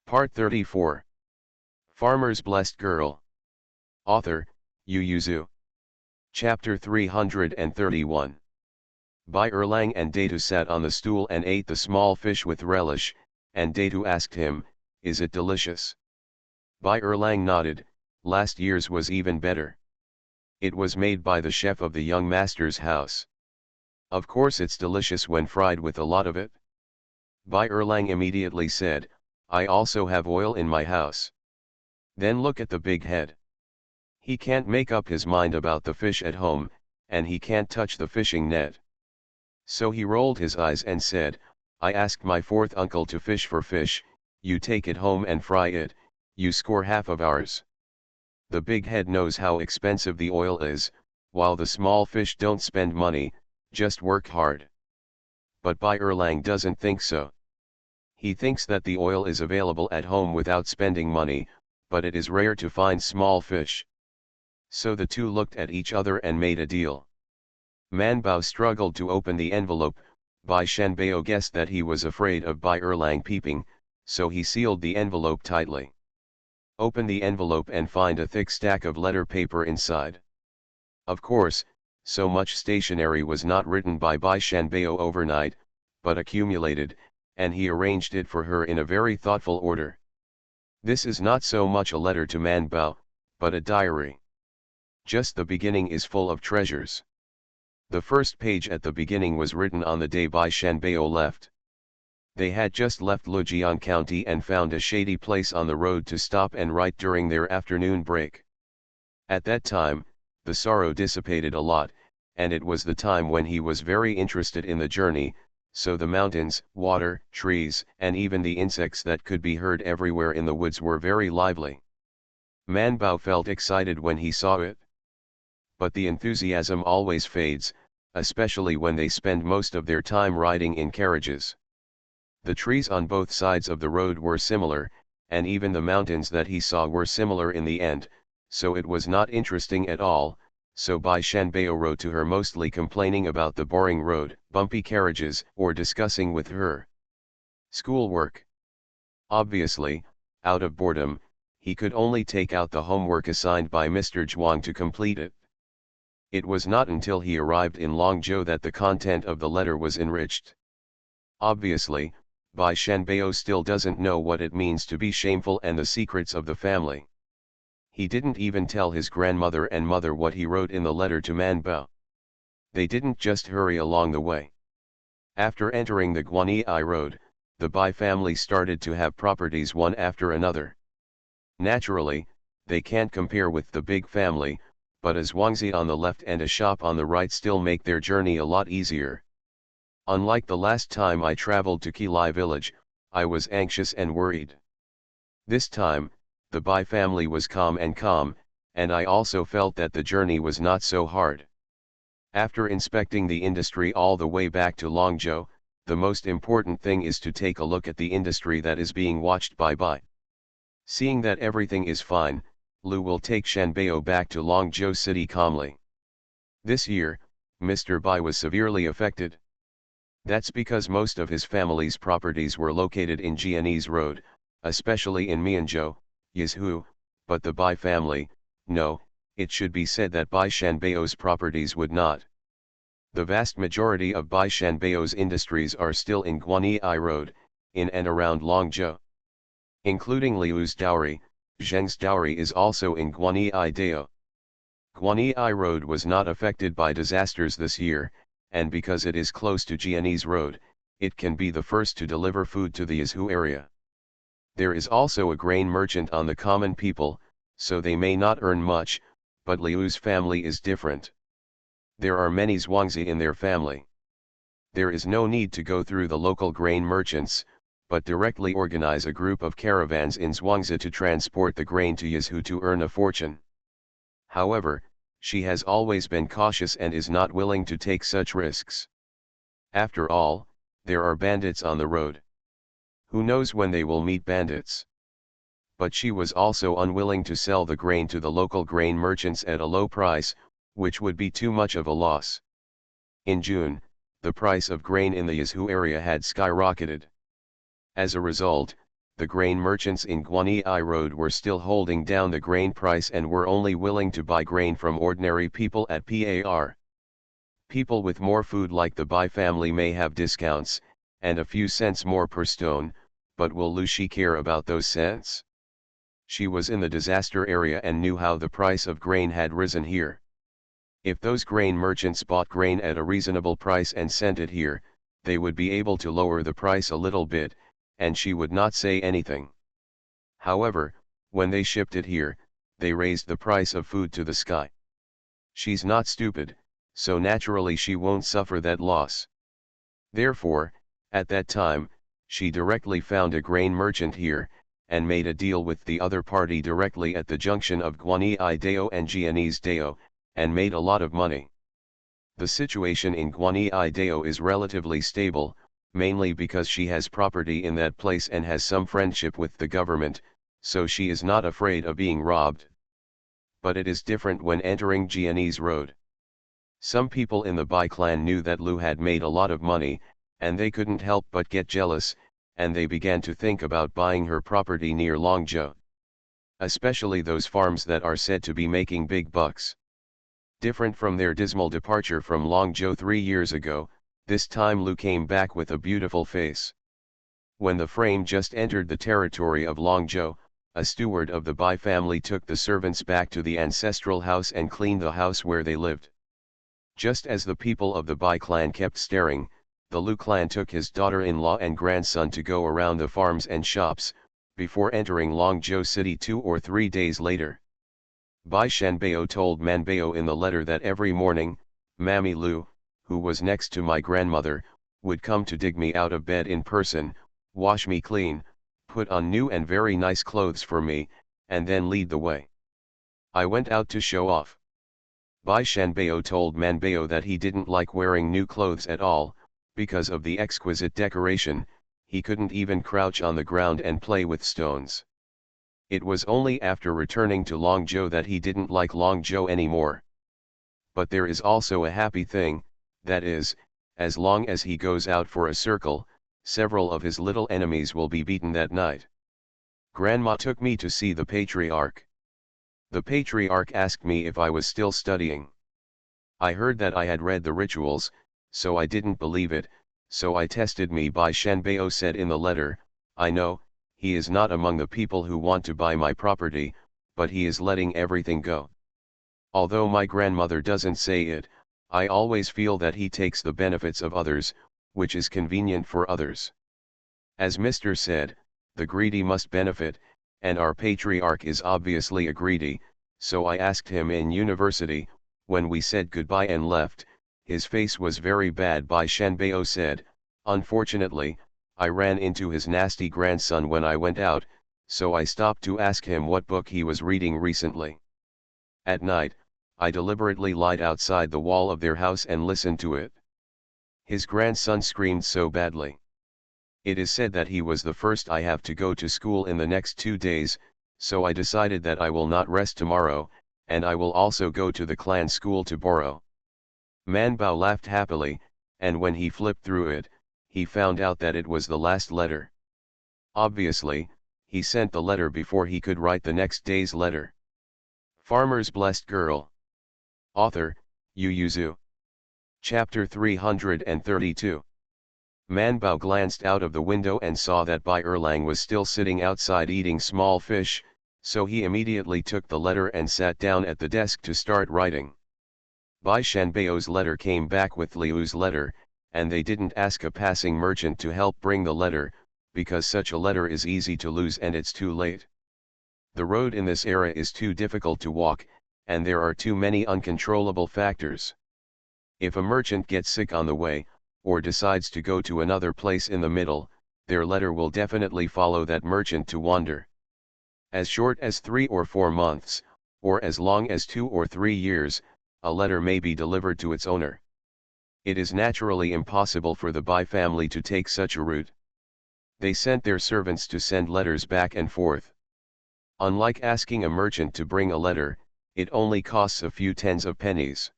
Part 34. Farmer's Blessed Girl. Author, Yu Yuzu. Chapter 331. Bai Erlang and Datu sat on the stool and ate the small fish with relish, and Datu asked him, "Is it delicious?" Bai Erlang nodded, "Last year's was even better. It was made by the chef of the young master's house. Of course it's delicious when fried with a lot of it." Bai Erlang immediately said, "I also have oil in my house." Then look at the big head. He can't make up his mind about the fish at home, and he can't touch the fishing net. So he rolled his eyes and said, "I asked my fourth uncle to fish for fish, you take it home and fry it, you score half of ours." The big head knows how expensive the oil is, while the small fish don't spend money, just work hard. But Bai Erlang doesn't think so. He thinks that the oil is available at home without spending money, but it is rare to find small fish. So the two looked at each other and made a deal. Man Bao struggled to open the envelope. Bai Shanbao guessed that he was afraid of Bai Erlang peeping, so he sealed the envelope tightly. Open the envelope and find a thick stack of letter paper inside. Of course, so much stationery was not written by Bai Shanbao overnight, but accumulated, and he arranged it for her in a very thoughtful order. This is not so much a letter to Man Bao, but a diary. Just the beginning is full of treasures. The first page at the beginning was written on the day Bai Shanbao left. They had just left Lujiang County and found a shady place on the road to stop and write during their afternoon break. At that time, the sorrow dissipated a lot, and it was the time when he was very interested in the journey, so the mountains, water, trees, and even the insects that could be heard everywhere in the woods were very lively. Man Bao felt excited when he saw it. But the enthusiasm always fades, especially when they spend most of their time riding in carriages. The trees on both sides of the road were similar, and even the mountains that he saw were similar in the end, so it was not interesting at all. So Bai Shanbao wrote to her mostly complaining about the boring road, bumpy carriages, or discussing with her schoolwork. Obviously, out of boredom, he could only take out the homework assigned by Mr. Zhuang to complete it. It was not until he arrived in Longzhou that the content of the letter was enriched. Obviously, Bai Shanbao still doesn't know what it means to be shameful and the secrets of the family. He didn't even tell his grandmother and mother what he wrote in the letter to Man Bao. They didn't just hurry along the way. After entering the Guanyi Road, the Bai family started to have properties one after another. Naturally, they can't compare with the big family, but a Zhuangzi on the left and a shop on the right still make their journey a lot easier. Unlike the last time I traveled to Qilai village, I was anxious and worried. This time, the Bai family was calm, and I also felt that the journey was not so hard. After inspecting the industry all the way back to Longzhou, the most important thing is to take a look at the industry that is being watched by Bai. Seeing that everything is fine, Lu will take Shanbao back to Longzhou city calmly. This year, Mr. Bai was severely affected. That's because most of his family's properties were located in Jianese Road, especially in Mianzhou, Yizhu, but the Bai family, no, it should be said that Bai Shanbao's properties would not. The vast majority of Bai Shanbao's industries are still in Guanyi Road, in and around Longzhou. Including Liu's dowry, Zheng's dowry is also in Guanyi Dao. Guanyi Road was not affected by disasters this year, and because it is close to Jianese Road, it can be the first to deliver food to the Yizhu area. There is also a grain merchant on the common people, so they may not earn much, but Liu's family is different. There are many Zhuangzi in their family. There is no need to go through the local grain merchants, but directly organize a group of caravans in Zhuangzi to transport the grain to Yizhu to earn a fortune. However, she has always been cautious and is not willing to take such risks. After all, there are bandits on the road. Who knows when they will meet bandits? But she was also unwilling to sell the grain to the local grain merchants at a low price, which would be too much of a loss. In June, the price of grain in the Yizhu area had skyrocketed. As a result, the grain merchants in Guanyi Road were still holding down the grain price and were only willing to buy grain from ordinary people at par. People with more food like the Bai family may have discounts, and a few cents more per stone, but will she care about those cents? She was in the disaster area and knew how the price of grain had risen here. If those grain merchants bought grain at a reasonable price and sent it here, they would be able to lower the price a little bit, and she would not say anything. However, when they shipped it here, they raised the price of food to the sky. She's not stupid, so naturally she won't suffer that loss. Therefore, at that time, she directly found a grain merchant here, and made a deal with the other party directly at the junction of Guanyi Dao and Jianese Dao, and made a lot of money. The situation in Guanyi Dao is relatively stable, mainly because she has property in that place and has some friendship with the government, so she is not afraid of being robbed. But it is different when entering Jianese Road. Some people in the Bai clan knew that Lu had made a lot of money, and they couldn't help but get jealous, and they began to think about buying her property near Longzhou. Especially those farms that are said to be making big bucks. Different from their dismal departure from Longzhou 3 years ago, this time Lu came back with a beautiful face. When the frame just entered the territory of Longzhou, a steward of the Bai family took the servants back to the ancestral house and cleaned the house where they lived. Just as the people of the Bai clan kept staring, the Lu clan took his daughter-in-law and grandson to go around the farms and shops, before entering Longzhou city 2 or 3 days later. Bai Shanbao told Manbao in the letter that every morning, Mammy Lu, who was next to my grandmother, would come to dig me out of bed in person, wash me clean, put on new and very nice clothes for me, and then lead the way. I went out to show off. Bai Shanbao told Manbao that he didn't like wearing new clothes at all, because of the exquisite decoration, he couldn't even crouch on the ground and play with stones. It was only after returning to Longzhou that he didn't like Longzhou anymore. But there is also a happy thing, that is, as long as he goes out for a circle, several of his little enemies will be beaten that night. Grandma took me to see the patriarch. The patriarch asked me if I was still studying. I heard that I had read the rituals, so I didn't believe it, so I tested me. Bai Shanbao said in the letter, I know, he is not among the people who want to buy my property, but he is letting everything go. Although my grandmother doesn't say it, I always feel that he takes the benefits of others, which is convenient for others. As Mr. said, the greedy must benefit, and our patriarch is obviously a greedy, so I asked him in university, when we said goodbye and left, his face was very bad. Bai Shanbao said, unfortunately, I ran into his nasty grandson when I went out, so I stopped to ask him what book he was reading recently. At night, I deliberately lied outside the wall of their house and listened to it. His grandson screamed so badly. It is said that he was the first I have to go to school in the next 2 days, so I decided that I will not rest tomorrow, and I will also go to the clan school to borrow. Manbao laughed happily, and when he flipped through it, he found out that it was the last letter. Obviously, he sent the letter before he could write the next day's letter. Farmer's Blessed Girl. Author, Yu Yuzu. Chapter 332. Manbao glanced out of the window and saw that Bai Erlang was still sitting outside eating small fish, so he immediately took the letter and sat down at the desk to start writing. Bai Shanbao's letter came back with Liu's letter, and they didn't ask a passing merchant to help bring the letter, because such a letter is easy to lose and it's too late. The road in this era is too difficult to walk, and there are too many uncontrollable factors. If a merchant gets sick on the way, or decides to go to another place in the middle, their letter will definitely follow that merchant to wander. As short as 3 or 4 months, or as long as 2 or 3 years, a letter may be delivered to its owner. It is naturally impossible for the Bai family to take such a route. They sent their servants to send letters back and forth. Unlike asking a merchant to bring a letter, it only costs a few tens of pennies.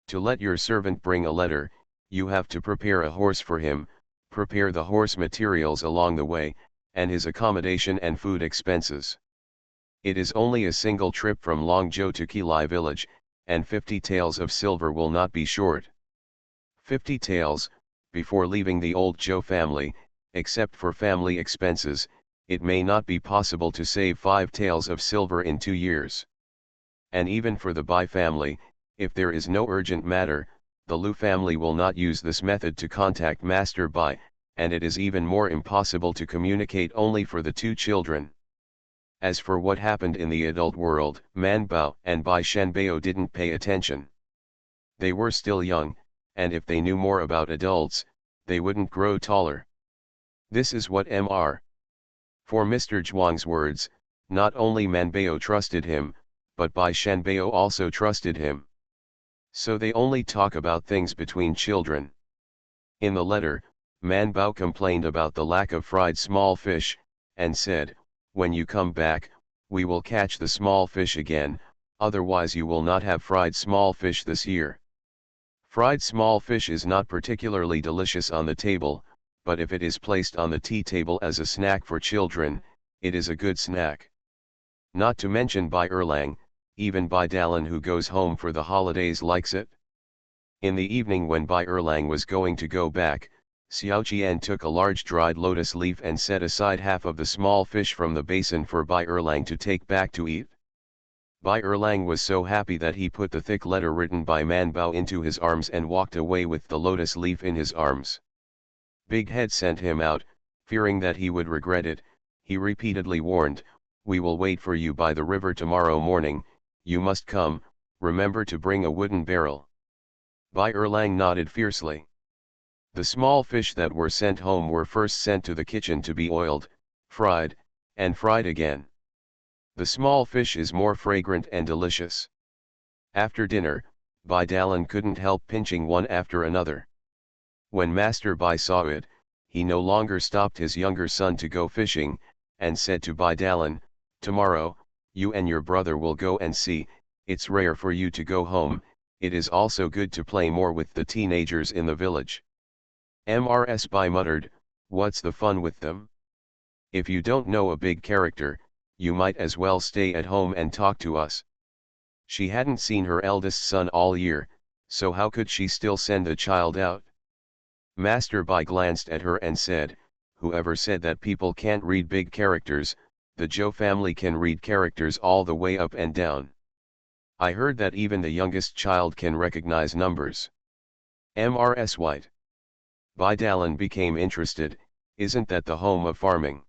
To let your servant bring a letter, you have to prepare a horse for him, prepare the horse materials along the way, and his accommodation and food expenses. It is only a single trip from Longzhou to Qilai village, and 50 taels of silver will not be short. 50 taels, before leaving the old Zhou family, except for family expenses, it may not be possible to save 5 taels of silver in 2 years. And even for the Bai family, if there is no urgent matter, the Lu family will not use this method to contact Master Bai, and it is even more impossible to communicate only for the 2 children. As for what happened in the adult world, Man Bao and Bai Shenbao didn't pay attention. They were still young, and if they knew more about adults, they wouldn't grow taller. This is what Mr. For Mr. Zhuang's words, not only Man Bao trusted him, but Bai Shenbao also trusted him. So they only talk about things between children. In the letter, Man Bao complained about the lack of fried small fish, and said, "When you come back, we will catch the small fish again, otherwise you will not have fried small fish this year." Fried small fish is not particularly delicious on the table, but if it is placed on the tea table as a snack for children, it is a good snack. Not to mention Bai Erlang, even Bai Dalan who goes home for the holidays likes it. In the evening when Bai Erlang was going to go back, Xiao Qian took a large dried lotus leaf and set aside half of the small fish from the basin for Bai Erlang to take back to eat. Bai Erlang was so happy that he put the thick letter written by Man Bao into his arms and walked away with the lotus leaf in his arms. Big Head sent him out, fearing that he would regret it. He repeatedly warned, "We will wait for you by the river tomorrow morning, you must come, remember to bring a wooden barrel." Bai Erlang nodded fiercely. The small fish that were sent home were first sent to the kitchen to be oiled, fried, and fried again. The small fish is more fragrant and delicious. After dinner, Bai Dalan couldn't help pinching one after another. When Master Bai saw it, he no longer stopped his younger son to go fishing, and said to Bai Dalan, "Tomorrow, you and your brother will go and see, it's rare for you to go home, it is also good to play more with the teenagers in the village." Mrs. Bai muttered, "What's the fun with them? If you don't know a big character, you might as well stay at home and talk to us." She hadn't seen her eldest son all year, so how could she still send the child out? Master Bai glanced at her and said, "Whoever said that people can't read big characters, the Zhou family can read characters all the way up and down. I heard that even the youngest child can recognize numbers." Mrs. White. Bai Dalan became interested, "Isn't that the home of farming?"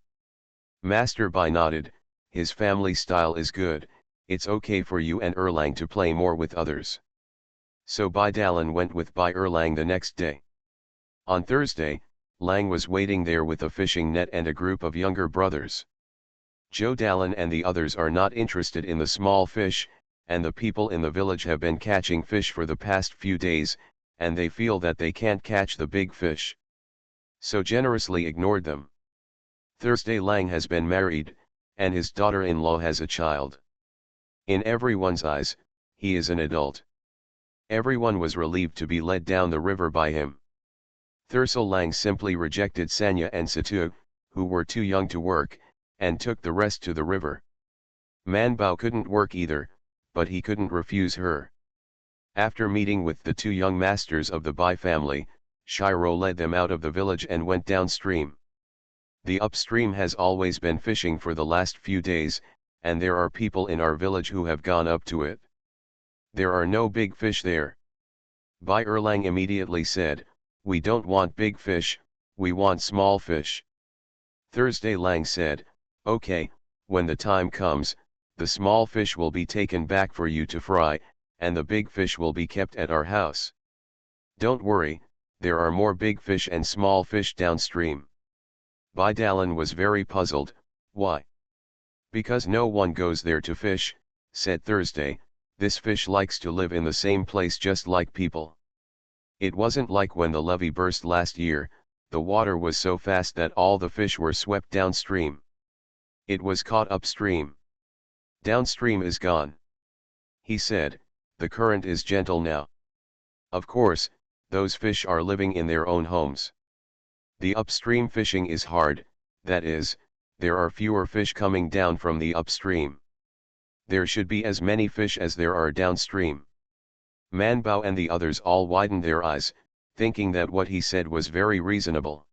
Master Bai nodded, "His family style is good, it's okay for you and Erlang to play more with others." So Bai Dalan went with Bai Erlang the next day. On Thursday, Lang was waiting there with a fishing net and a group of younger brothers. Zhou Dalan and the others are not interested in the small fish, and the people in the village have been catching fish for the past few days, and they feel that they can't catch the big fish, so generously ignored them. Thursday Lang has been married, and his daughter-in-law has a child. In everyone's eyes, he is an adult. Everyone was relieved to be led down the river by him. Thursday Lang simply rejected Sanya and Satu, who were too young to work, and took the rest to the river. Man Bao couldn't work either, but he couldn't refuse her. After meeting with the 2 young masters of the Bai family, Shiro led them out of the village and went downstream. The upstream has always been fishing for the last few days, and there are people in our village who have gone up to it. There are no big fish there. Bai Erlang immediately said, "We don't want big fish, we want small fish." Thursday Lang said, "Okay, when the time comes, the small fish will be taken back for you to fry, and the big fish will be kept at our house. Don't worry, there are more big fish and small fish downstream." Bai Dalan was very puzzled. "Why?" "Because no one goes there to fish," said Thursday, "this fish likes to live in the same place just like people. It wasn't like when the levee burst last year, the water was so fast that all the fish were swept downstream. It was caught upstream. Downstream is gone." He said, "The current is gentle now. Of course, those fish are living in their own homes. The upstream fishing is hard, that is, There are fewer fish coming down from the upstream. There should be as many fish as there are downstream. Man Bao and the others all widened their eyes, thinking that what he said was very reasonable.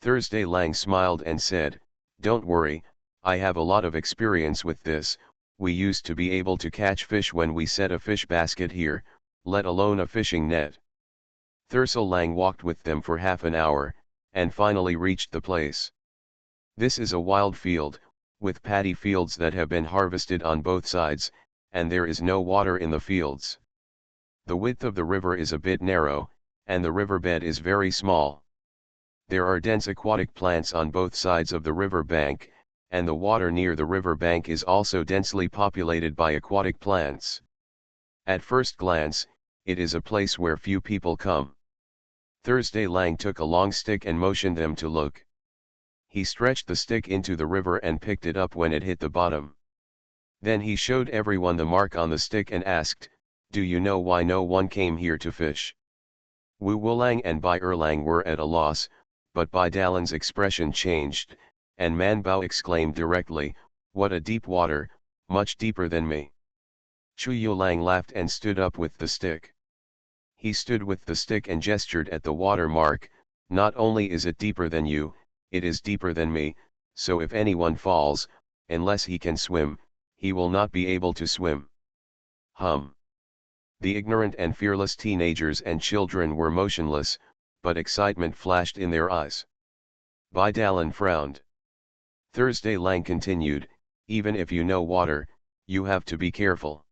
Thursday Lang smiled and said, "Don't worry, I have a lot of experience with this. We used to be able to catch fish when we set a fish basket here, let alone a fishing net." Thursday Lang walked with them for half an hour, and finally reached the place. This is a wild field, with paddy fields that have been harvested on both sides, and there is no water in the fields. The width of the river is a bit narrow, and the riverbed is very small. There are dense aquatic plants on both sides of the river bank, and the water near the river bank is also densely populated by aquatic plants. At first glance, it is a place where few people come. Thursday Lang took a long stick and motioned them to look. He stretched the stick into the river and picked it up when it hit the bottom. Then he showed everyone the mark on the stick and asked, "Do you know why no one came here to fish?" Wu Wulang and Bai Erlang were at a loss, but Bai Dalan's expression changed, and Man Bao exclaimed directly, "What a deep water, much deeper than me." Chu Yulang laughed and stood up with the stick. He stood with the stick and gestured at the water mark. "Not only is it deeper than you, it is deeper than me, so if anyone falls, unless he can swim, he will not be able to swim." The ignorant and fearless teenagers and children were motionless, but excitement flashed in their eyes. Bai Dalan frowned. Thursday Lang continued, "Even if you know water, you have to be careful.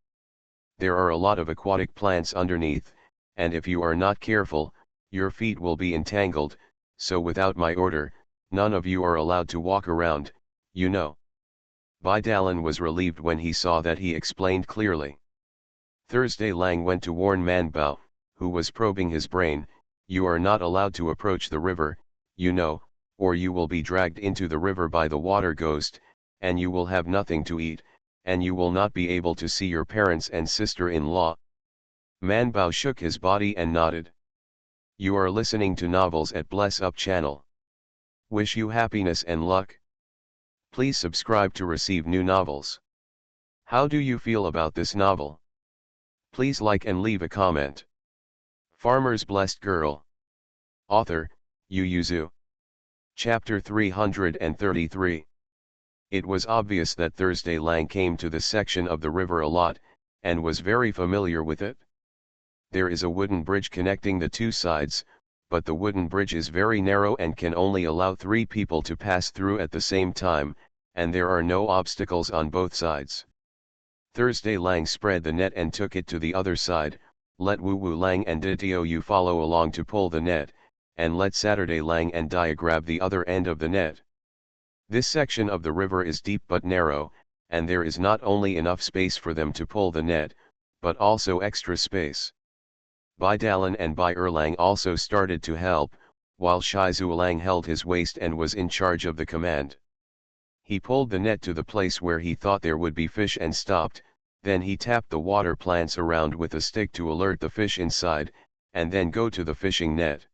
There are a lot of aquatic plants underneath, and if you are not careful, your feet will be entangled, so without my order, none of you are allowed to walk around, you know." Bai Dalan was relieved when he saw that he explained clearly. Thursday Lang went to warn Man Bao, who was probing his brain, "You are not allowed to approach the river, you know, or you will be dragged into the river by the water ghost, and you will have nothing to eat, and you will not be able to see your parents and sister-in-law." Man Bao shook his body and nodded. "You are listening to novels at Bless Up channel. Wish you happiness and luck. Please subscribe to receive new novels. How do you feel about this novel? Please like and leave a comment. Farmer's Blessed Girl. Author, Yu Yuzu. Chapter 333. It was obvious that Thursday Lang came to this section of the river a lot, and was very familiar with it. There is a wooden bridge connecting the two sides, but the wooden bridge is very narrow and can only allow 3 people to pass through at the same time, and there are no obstacles on both sides. Thursday Lang spread the net and took it to the other side, let Wu Wu Lang and Ditio Yu follow along to pull the net, and let Saturday Lang and Dia grab the other end of the net. This section of the river is deep but narrow, and there is not only enough space for them to pull the net, but also extra space. Bai Dalan and Bai Erlang also started to help, while Shai Zuolang held his waist and was in charge of the command. He pulled the net to the place where he thought there would be fish and stopped, then he tapped the water plants around with a stick to alert the fish inside, and then go to the fishing net.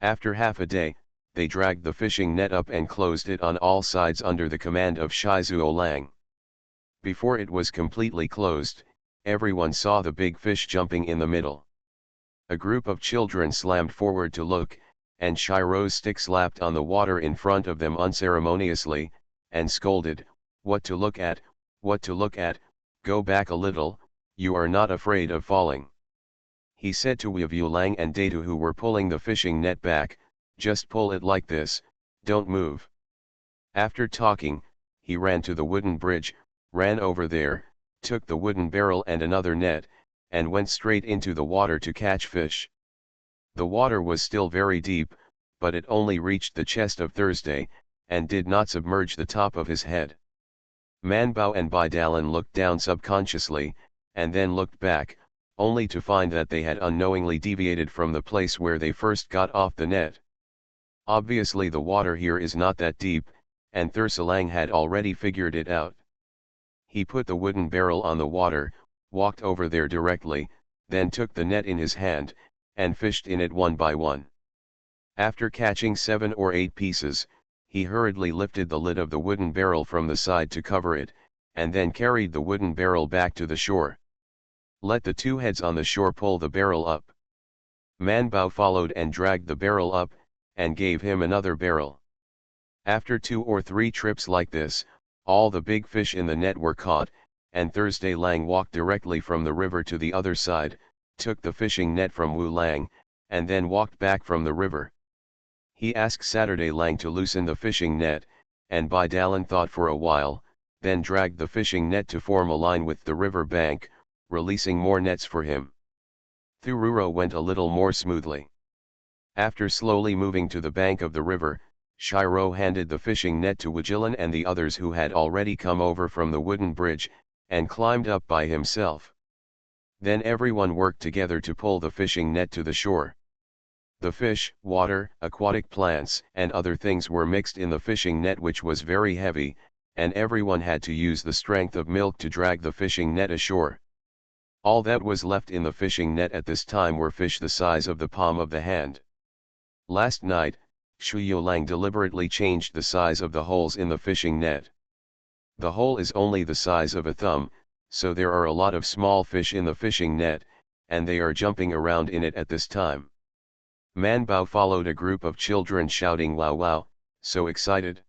After half a day, they dragged the fishing net up and closed it on all sides under the command of Shai Zuolang. Before it was completely closed, everyone saw the big fish jumping in the middle. A group of children slammed forward to look, and Shai Ro's stick slapped on the water in front of them unceremoniously, and scolded, "What to look at, what to look at, go back a little, you are not afraid of falling." He said to Wu Lang and Datu who were pulling the fishing net back, "Just pull it like this, don't move." After talking, he ran to the wooden bridge, ran over there, took the wooden barrel and another net, and went straight into the water to catch fish. The water was still very deep, but it only reached the chest of Thursday, and did not submerge the top of his head. Man Bao and Bai Dalan looked down subconsciously, and then looked back, only to find that they had unknowingly deviated from the place where they first got off the net. Obviously the water here is not that deep, and Thursalang had already figured it out. He put the wooden barrel on the water, walked over there directly, then took the net in his hand, and fished in it one by one. After catching 7 or 8 pieces, he hurriedly lifted the lid of the wooden barrel from the side to cover it, and then carried the wooden barrel back to the shore. Let the two heads on the shore pull the barrel up. Man Bao followed and dragged the barrel up, and gave him another barrel. After 2 or 3 trips like this, all the big fish in the net were caught, and Thursday Lang walked directly from the river to the other side, took the fishing net from Wu Lang, and then walked back from the river. He asked Saturday Lang to loosen the fishing net, and Bai Dalan thought for a while, then dragged the fishing net to form a line with the river bank, releasing more nets for him. Thururo went a little more smoothly. After slowly moving to the bank of the river, Shiro handed the fishing net to Wajilan and the others who had already come over from the wooden bridge, and climbed up by himself. Then everyone worked together to pull the fishing net to the shore. The fish, water, aquatic plants, and other things were mixed in the fishing net, which was very heavy, and everyone had to use the strength of milk to drag the fishing net ashore. All that was left in the fishing net at this time were fish the size of the palm of the hand. Last night, Shuyo Lang deliberately changed the size of the holes in the fishing net. The hole is only the size of a thumb, so there are a lot of small fish in the fishing net, and they are jumping around in it at this time. Man Bao followed a group of children shouting "Wow wow," so excited.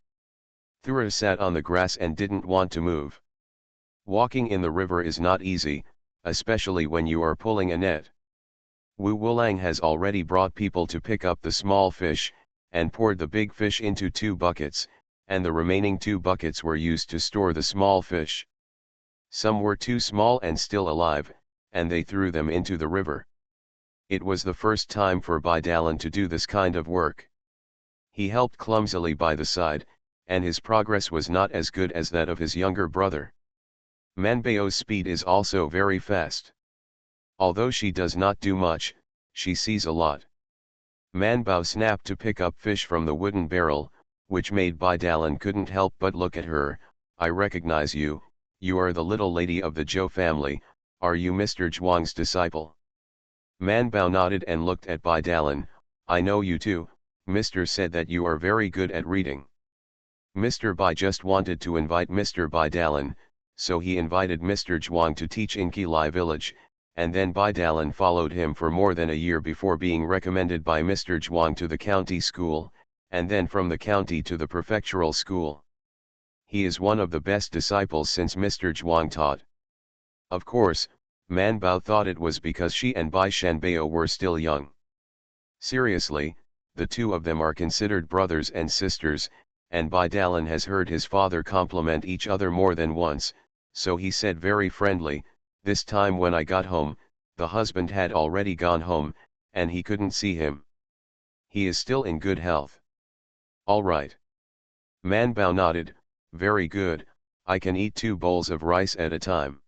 Thura sat on the grass and didn't want to move. Walking in the river is not easy, especially when you are pulling a net. Wu Wulang has already brought people to pick up the small fish, and poured the big fish into 2 buckets, and the remaining 2 buckets were used to store the small fish. Some were too small and still alive, and they threw them into the river. It was the first time for Bai Dalan to do this kind of work. He helped clumsily by the side, and his progress was not as good as that of his younger brother. Manbao's speed is also very fast. Although she does not do much, she sees a lot. Manbao snapped to pick up fish from the wooden barrel, which made Bai Dalan couldn't help but look at her. "I recognize you, you are the little lady of the Zhou family, are you Mr. Zhuang's disciple?" Manbao nodded and looked at Bai Dalan. "I know you too, Mr. said that you are very good at reading." Mr. Bai just wanted to invite Mr. Bai Dalan, so he invited Mr. Zhuang to teach in Qilai village, and then Bai Dalan followed him for more than a year before being recommended by Mr. Zhuang to the county school, and then from the county to the prefectural school. He is one of the best disciples since Mr. Zhuang taught. Of course, Manbao thought it was because she and Bai Shanbao were still young. Seriously, the two of them are considered brothers and sisters, and Bai Dalan has heard his father compliment each other more than once, so he said very friendly, "This time when I got home, the husband had already gone home, and he couldn't see him. He is still in good health." "All right." Manbao nodded, "Very good, I can eat 2 bowls of rice at a time."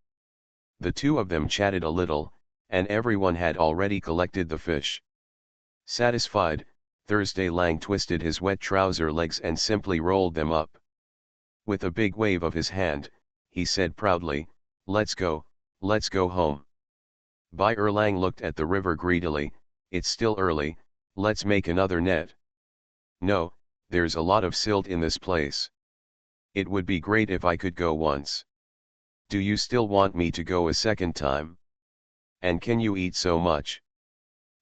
The two of them chatted a little, and everyone had already collected the fish. Satisfied, Thursday Lang twisted his wet trouser legs and simply rolled them up. With a big wave of his hand, he said proudly, let's go home." Bai Erlang looked at the river greedily. "It's still early, let's make another net." "No, there's a lot of silt in this place. It would be great if I could go once. Do you still want me to go a second time? And can you eat so much?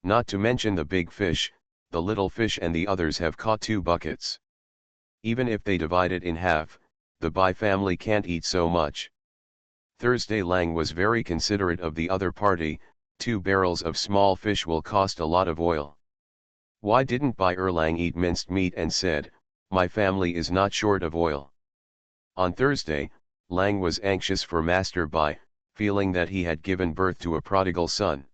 Not to mention the big fish, the little fish and the others have caught 2 buckets. Even if they divide it in half, the Bai family can't eat so much." Thursday Lang was very considerate of the other party. 2 barrels of small fish will cost a lot of oil. Why didn't Bai Erlang eat minced meat and said, "My family is not short of oil"? On Thursday, Lang was anxious for Master Bai, feeling that he had given birth to a prodigal son.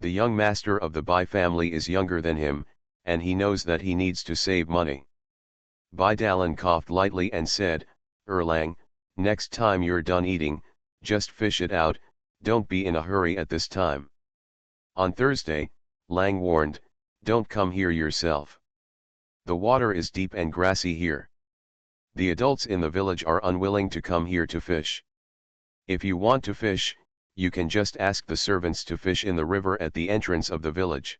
The young master of the Bai family is younger than him, and he knows that he needs to save money. Bai Dalan coughed lightly and said, "Erlang, next time you're done eating, just fish it out, don't be in a hurry at this time." On Thursday, Lang warned, "Don't come here yourself. The water is deep and grassy here. The adults in the village are unwilling to come here to fish. If you want to fish, you can just ask the servants to fish in the river at the entrance of the village."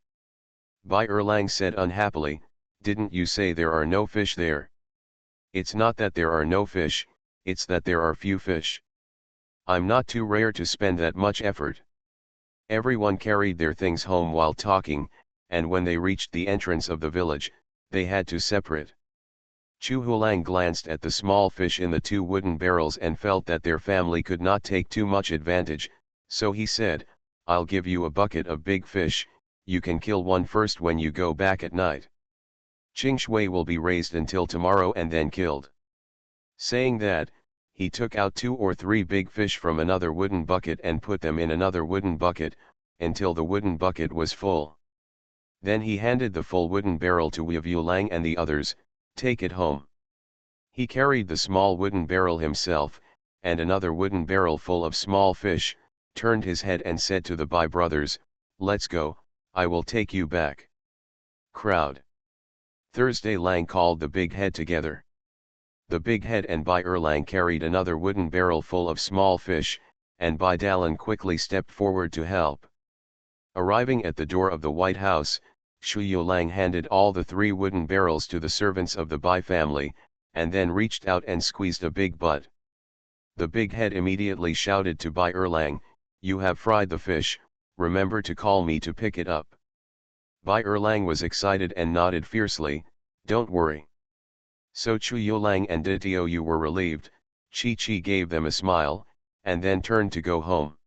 Bai Erlang said unhappily, "Didn't you say there are no fish there?" It's not that there are no fish, it's that there are few fish. I'm not too rare to spend that much effort. Everyone carried their things home while talking, and when they reached the entrance of the village, they had to separate. Chu Hulang glanced at the small fish in the two wooden barrels and felt that their family could not take too much advantage, so he said, I'll give you a bucket of big fish, you can kill one first when you go back at night. Qing Shui will be raised until tomorrow and then killed. Saying that, he took out 2 or 3 big fish from another wooden bucket and put them in another wooden bucket, until the wooden bucket was full. Then he handed the full wooden barrel to Wu Yulang and the others, take it home. He carried the small wooden barrel himself, and another wooden barrel full of small fish, turned his head and said to the Bai brothers, let's go, I will take you back. Crowd. Thursday Lang called the big head together. The big head and Bai Erlang carried another wooden barrel full of small fish, and Bai Dalan quickly stepped forward to help. Arriving at the door of the White House, Shu Yulang handed all the 3 wooden barrels to the servants of the Bai family, and then reached out and squeezed a big butt. The big head immediately shouted to Bai Erlang, you have fried the fish, remember to call me to pick it up. Bai Erlang was excited and nodded fiercely, don't worry. So Chu Yulang and Ditiou were relieved, Chi Chi gave them a smile, and then turned to go home.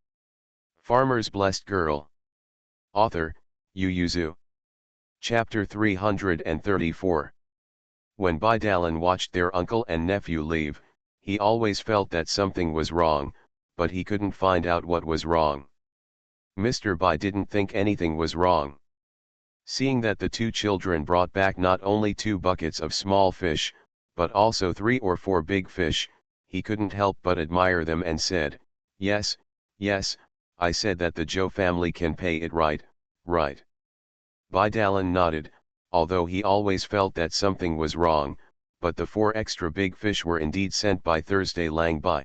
Farmer's Blessed Girl. Author, Yu Yuzu. Chapter 334. When Bai Dalan watched their uncle and nephew leave, he always felt that something was wrong, but he couldn't find out what was wrong. Mr. Bai didn't think anything was wrong. Seeing that the 2 children brought back not only 2 buckets of small fish, but also 3 or 4 big fish, he couldn't help but admire them and said, yes, yes, I said that the Zhou family can pay it right, right. Bai Dalan nodded, although he always felt that something was wrong, but the 4 extra big fish were indeed sent by Thursday Lang Bai.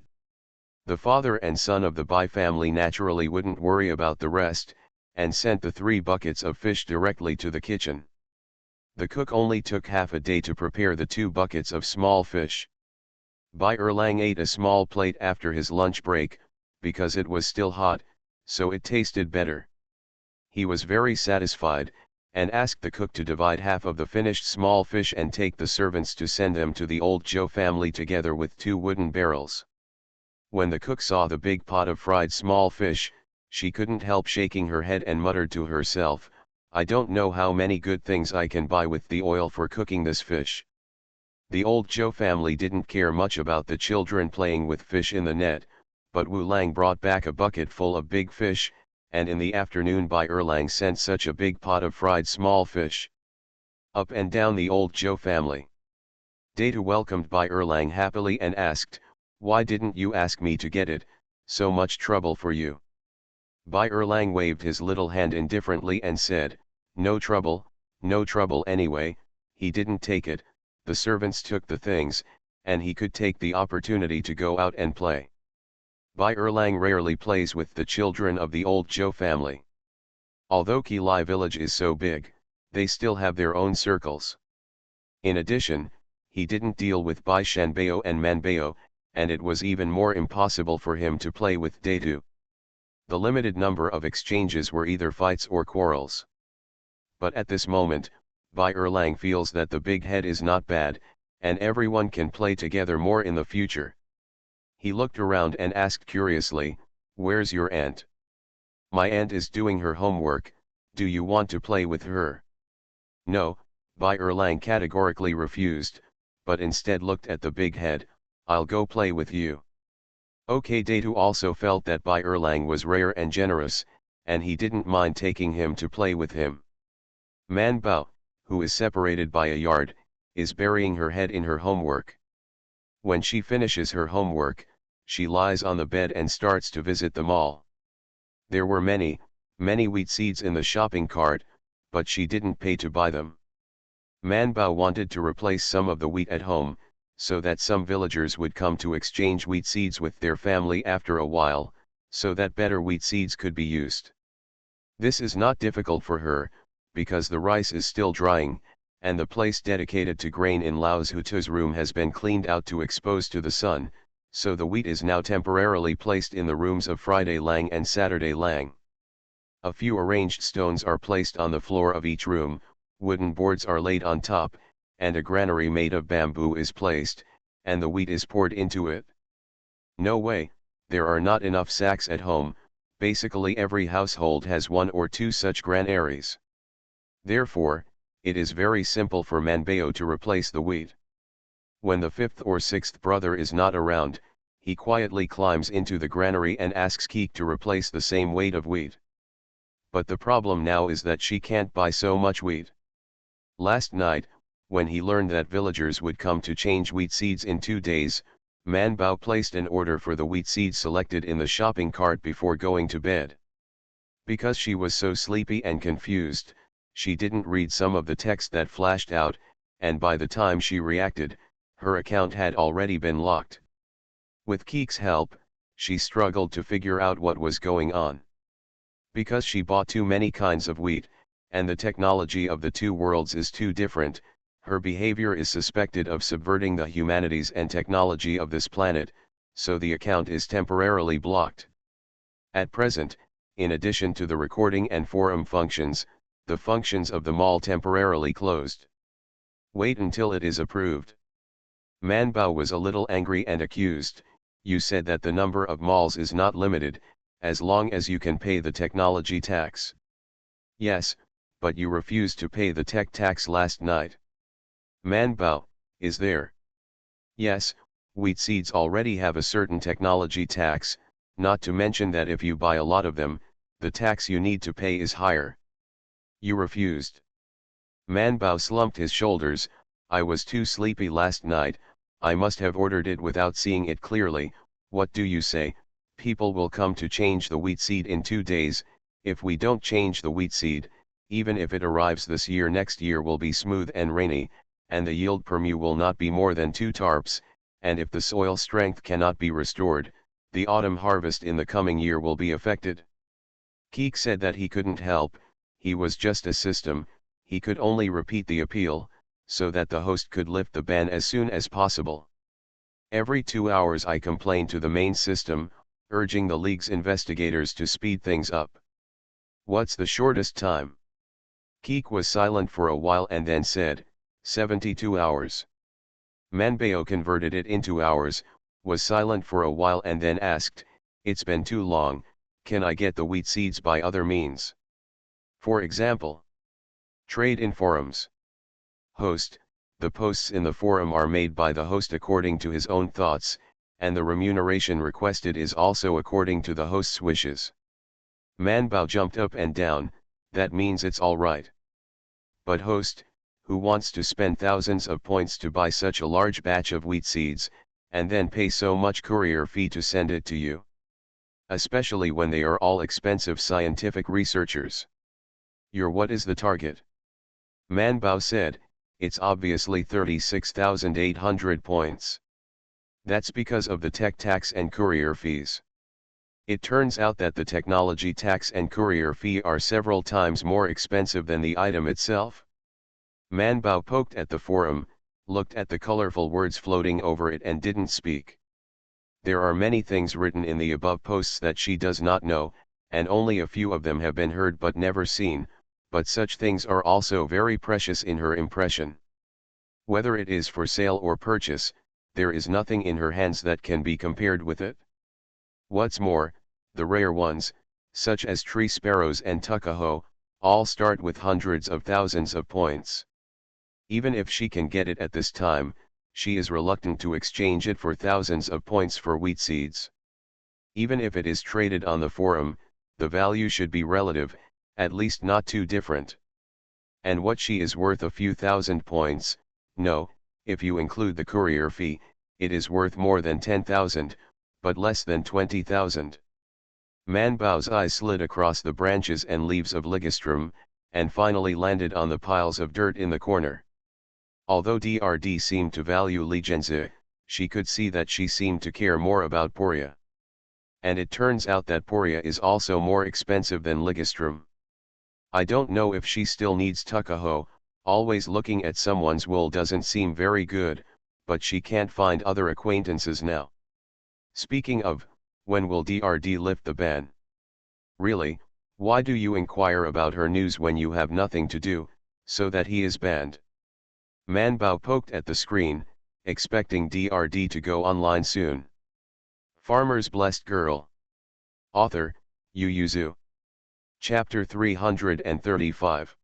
The father and son of the Bai family naturally wouldn't worry about the rest, and sent the 3 buckets of fish directly to the kitchen. The cook only took half a day to prepare the 2 buckets of small fish. Bai Erlang ate a small plate after his lunch break, because it was still hot, so it tasted better. He was very satisfied, and asked the cook to divide half of the finished small fish and take the servants to send them to the old Zhou family together with 2 wooden barrels. When the cook saw the big pot of fried small fish, she couldn't help shaking her head and muttered to herself, I don't know how many good things I can buy with the oil for cooking this fish. The old Zhou family didn't care much about the children playing with fish in the net, but Wu Lang brought back a bucket full of big fish, and in the afternoon Bai Erlang sent such a big pot of fried small fish. Up and down the old Zhou family. Data welcomed Bai Erlang happily and asked, why didn't you ask me to get it, so much trouble for you. Bai Erlang waved his little hand indifferently and said, no trouble anyway, he didn't take it, the servants took the things, and he could take the opportunity to go out and play. Bai Erlang rarely plays with the children of the old Zhou family. Although Qilai village is so big, they still have their own circles. In addition, he didn't deal with Bai Shanbao and Manbao, and it was even more impossible for him to play with Datu. The limited number of exchanges were either fights or quarrels. But at this moment, Bai Erlang feels that the big head is not bad, and everyone can play together more in the future. He looked around and asked curiously, where's your aunt? My aunt is doing her homework, do you want to play with her? No, Bai Erlang categorically refused, but instead looked at the big head, I'll go play with you. OK Datu also felt that Bai Erlang was rare and generous, and he didn't mind taking him to play with him. Man Bao, who is separated by a yard, is burying her head in her homework. When she finishes her homework, she lies on the bed and starts to visit the mall. There were many wheat seeds in the shopping cart, but she didn't pay to buy them. Man Bao wanted to replace some of the wheat at home, so that some villagers would come to exchange wheat seeds with their family after a while, so that better wheat seeds could be used. This is not difficult for her, because the rice is still drying, and the place dedicated to grain in Lao's Hutu's room has been cleaned out to expose to the sun, so the wheat is now temporarily placed in the rooms of Friday Lang and Saturday Lang. A few arranged stones are placed on the floor of each room, wooden boards are laid on top, and a granary made of bamboo is placed, and the wheat is poured into it. No way, there are not enough sacks at home. Basically every household has one or two such granaries. Therefore, it is very simple for Manbeo to replace the wheat. When the fifth or sixth brother is not around, he quietly climbs into the granary and asks Keek to replace the same weight of wheat. But the problem now is that she can't buy so much wheat. Last night, when he learned that villagers would come to change wheat seeds in 2 days, Manbao placed an order for the wheat seeds selected in the shopping cart before going to bed. Because she was so sleepy and confused, she didn't read some of the text that flashed out, and by the time she reacted, her account had already been locked. With Keek's help, she struggled to figure out what was going on. Because she bought too many kinds of wheat, and the technology of the two worlds is too different, her behavior is suspected of subverting the humanities and technology of this planet, so the account is temporarily blocked. At present, in addition to the recording and forum functions, the functions of the mall temporarily closed. Wait until it is approved. Manbao was a little angry and accused, "You said that the number of malls is not limited, as long as you can pay the technology tax." "Yes, but you refused to pay the tech tax last night." "Manbao, is there?" "Yes, wheat seeds already have a certain technology tax, not to mention that if you buy a lot of them, the tax you need to pay is higher." "You refused." Manbao slumped his shoulders. "I was too sleepy last night, I must have ordered it without seeing it clearly. What do you say? People will come to change the wheat seed in 2 days, if we don't change the wheat seed, even if it arrives this year, next year will be smooth and rainy, and the yield per mu will not be more than 2 tarps, and if the soil strength cannot be restored, the autumn harvest in the coming year will be affected." Keek said that he couldn't help, he was just a system, he could only repeat the appeal, so that the host could lift the ban as soon as possible. "Every 2 hours I complain to the main system, urging the League's investigators to speed things up." "What's the shortest time?" Keek was silent for a while and then said, 72 hours. Manbeo converted it into hours, was silent for a while and then asked, "It's been too long, can I get the wheat seeds by other means? For example, trade in forums." Host, the posts in the forum are made by the host according to his own thoughts, and the remuneration requested is also according to the host's wishes. Manbao jumped up and down, "That means it's all right. But host, who wants to spend thousands of points to buy such a large batch of wheat seeds, and then pay so much courier fee to send it to you? Especially when they are all expensive scientific researchers. What is the target?" Manbao said, "It's obviously 36,800 points. That's because of the tech tax and courier fees. It turns out that the technology tax and courier fee are several times more expensive than the item itself." Manbao poked at the forum, looked at the colorful words floating over it and didn't speak. There are many things written in the above posts that she does not know, and only a few of them have been heard but never seen, but such things are also very precious in her impression. Whether it is for sale or purchase, there is nothing in her hands that can be compared with it. What's more, the rare ones, such as tree sparrows and tuckahoe, all start with hundreds of thousands of points. Even if she can get it at this time, she is reluctant to exchange it for thousands of points for wheat seeds. Even if it is traded on the forum, the value should be relative, at least not too different. And what she is worth a few thousand points, no, if you include the courier fee, it is worth more than 10,000, but less than 20,000. Manbao's eyes slid across the branches and leaves of ligustrum, and finally landed on the piles of dirt in the corner. Although DRD seemed to value Ligenzi, she could see that she seemed to care more about poria. And it turns out that poria is also more expensive than ligustrum. I don't know if she still needs tuckahoe, Always looking at someone's wool doesn't seem very good, but she can't find other acquaintances now. Speaking of, when will DRD lift the ban? Really, why do you inquire about her news when you have nothing to do, so that he is banned? Manbao poked at the screen, expecting DRD to go online soon. Farmer's Blessed Girl. Author, Yu Yuzu. Chapter 335.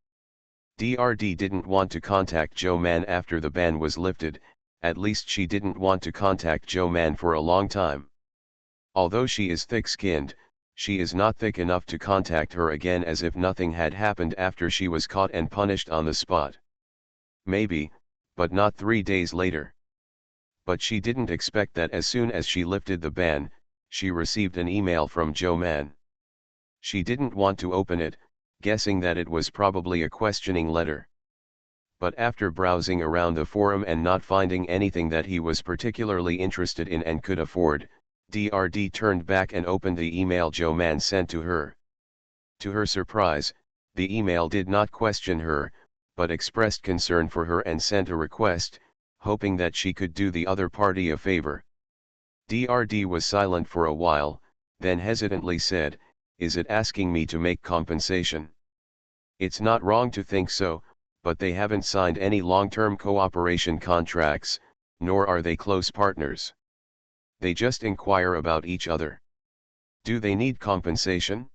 DRD didn't want to contact Joe Man after the ban was lifted, at least she didn't want to contact Joe Man for a long time. Although she is thick-skinned, she is not thick enough to contact her again as if nothing had happened after she was caught and punished on the spot. Maybe, but not 3 days later. But she didn't expect that as soon as she lifted the ban, she received an email from Joe Man. She didn't want to open it, guessing that it was probably a questioning letter. But after browsing around the forum and not finding anything that he was particularly interested in and could afford, DRD turned back and opened the email Joe Man sent to her. To her surprise, the email did not question her, but expressed concern for her and sent a request, hoping that she could do the other party a favor. DRD was silent for a while, then hesitantly said, "Is it asking me to make compensation?" It's not wrong to think so, but they haven't signed any long-term cooperation contracts, nor are they close partners. They just inquire about each other. Do they need compensation?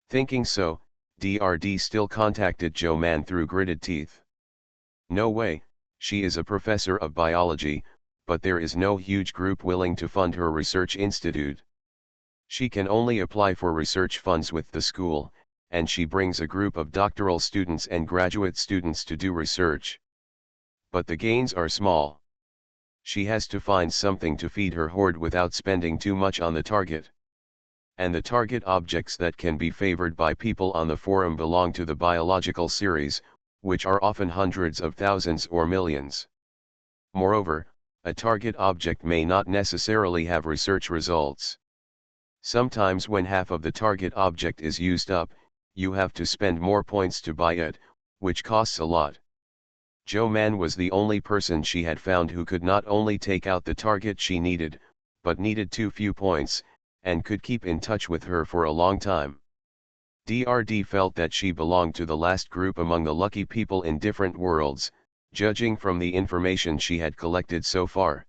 Thinking so, DRD still contacted Joe Man through gritted teeth. No way, she is a professor of biology, but there is no huge group willing to fund her research institute. She can only apply for research funds with the school, and she brings a group of doctoral students and graduate students to do research. But the gains are small. She has to find something to feed her horde without spending too much on the target. And the target objects that can be favored by people on the forum belong to the biological series, which are often hundreds of thousands or millions. Moreover, a target object may not necessarily have research results. Sometimes when half of the target object is used up, you have to spend more points to buy it, which costs a lot. Joe Man was the only person she had found who could not only take out the target she needed, but needed too few points, and could keep in touch with her for a long time. DRD felt that she belonged to the last group among the lucky people in different worlds, judging from the information she had collected so far.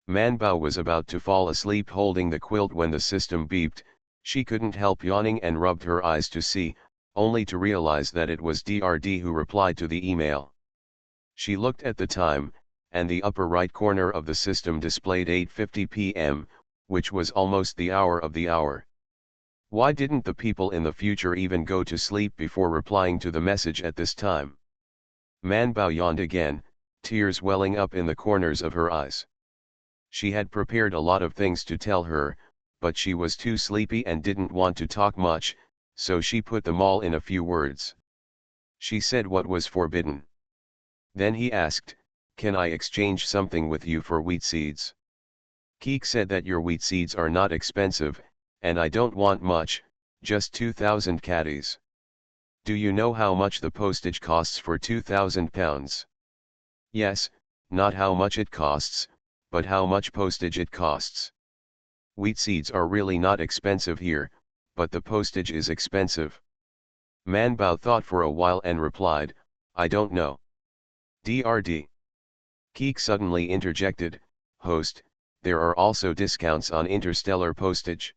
Manbao was about to fall asleep holding the quilt when the system beeped. She couldn't help yawning and rubbed her eyes to see, only to realize that it was DRD who replied to the email. She looked at the time, and the upper right corner of the system displayed 8:50 p.m., which was almost the hour of the hour. Why didn't the people in the future even go to sleep before replying to the message at this time? Manbao yawned again, tears welling up in the corners of her eyes. She had prepared a lot of things to tell her, but she was too sleepy and didn't want to talk much, so she put them all in a few words. She said what was forbidden. Then he asked, "Can I exchange something with you for wheat seeds?" Keek said that your wheat seeds are not expensive, and I don't want much, just 2,000 caddies. Do you know how much the postage costs for 2,000 pounds? Yes, not how much it costs, but how much postage it costs. Wheat seeds are really not expensive here, but the postage is expensive. Manbao thought for a while and replied, "I don't know." DRD. Keek suddenly interjected, "Host, there are also discounts on interstellar postage.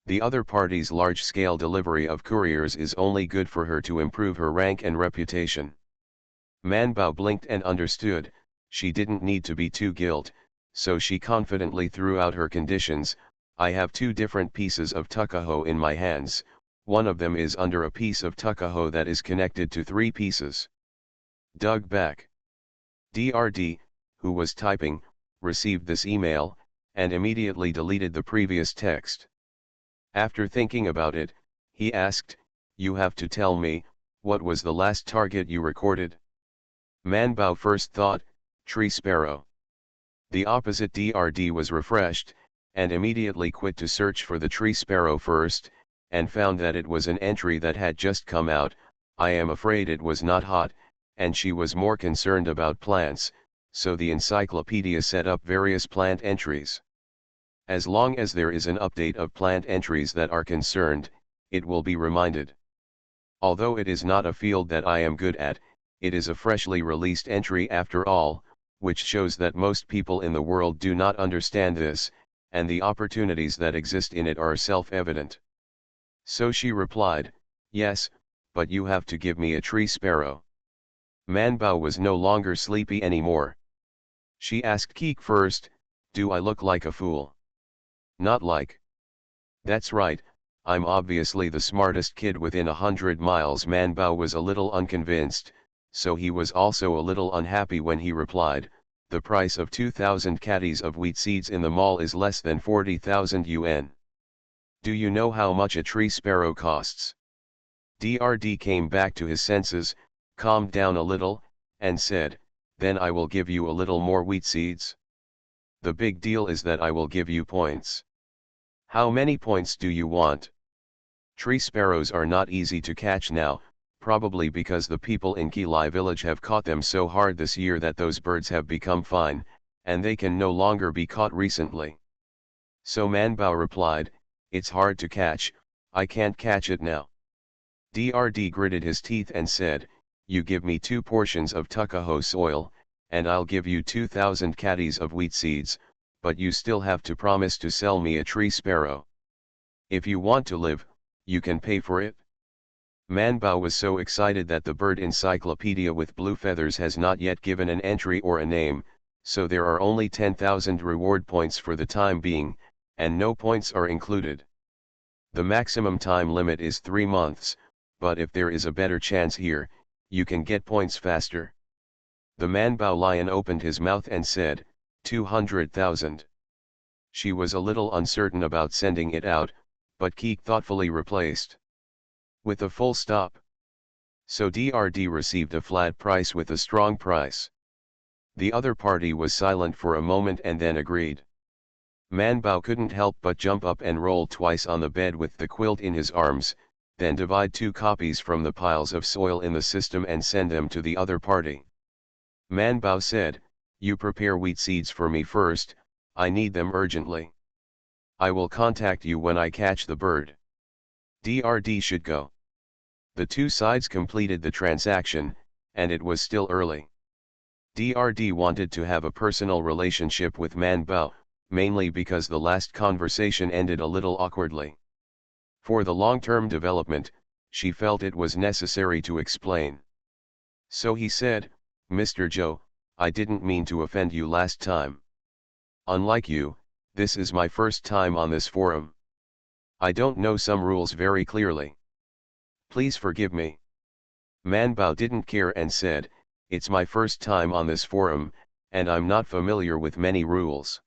The other party's large-scale delivery of couriers is only good for her to improve her rank and reputation." Manbao blinked and understood, she didn't need to be too guilt, so she confidently threw out her conditions. "I have 2 different pieces of tuckahoe in my hands, one of them is under a piece of tuckahoe that is connected to 3 pieces. Dug back." DRD, who was typing, received this email, and immediately deleted the previous text. After thinking about it, he asked, "You have to tell me, what was the last target you recorded?" Manbao first thought, "Tree sparrow." The opposite DRD was refreshed, and immediately quit to search for the tree sparrow first, and found that it was an entry that had just come out. "I am afraid it was not hot, and she was more concerned about plants, so the encyclopedia set up various plant entries. As long as there is an update of plant entries that are concerned, it will be reminded. Although it is not a field that I am good at, it is a freshly released entry after all, which shows that most people in the world do not understand this, and the opportunities that exist in it are self-evident. So she replied, "Yes, but you have to give me a tree sparrow." Manbao was no longer sleepy anymore. She asked Keek first, "Do I look like a fool?" "Not like." "That's right, I'm obviously the smartest kid within 100 miles." Manbao was a little unconvinced, so he was also a little unhappy when he replied, "The price of 2,000 caddies of wheat seeds in the mall is less than 40,000 yuan. Do you know how much a tree sparrow costs?" DRD came back to his senses, calmed down a little, and said, "Then I will give you a little more wheat seeds. The big deal is that I will give you points." "How many points do you want?" Tree sparrows are not easy to catch now, probably because the people in Qilai village have caught them so hard this year that those birds have become fine, and they can no longer be caught recently. So Manbao replied, "It's hard to catch, I can't catch it now." DRD gritted his teeth and said, "You give me 2 portions of Tuckahoe soil, and I'll give you 2,000 caddies of wheat seeds, but you still have to promise to sell me a tree sparrow. If you want to live, you can pay for it." Manbao was so excited that the bird encyclopedia with blue feathers has not yet given an entry or a name, so there are only 10,000 reward points for the time being, and no points are included. The maximum time limit is 3 months, but if there is a better chance here, you can get points faster. The Manbao lion opened his mouth and said, 200,000. She was a little uncertain about sending it out, but Keek thoughtfully replaced with a full stop. So DRD received a flat price with a strong price. The other party was silent for a moment and then agreed. Manbao couldn't help but jump up and roll twice on the bed with the quilt in his arms, then divide 2 copies from the piles of soil in the system and send them to the other party. Manbao said, "You prepare wheat seeds for me first, I need them urgently. I will contact you when I catch the bird." DRD should go. The 2 sides completed the transaction, and it was still early. DRD wanted to have a personal relationship with Manbao, mainly because the last conversation ended a little awkwardly. For the long-term development, she felt it was necessary to explain. So he said, "Mr. Zhou, I didn't mean to offend you last time. Unlike you, this is my first time on this forum. I don't know some rules very clearly. Please forgive me." Manbao didn't care and said, "It's my first time on this forum, and I'm not familiar with many rules."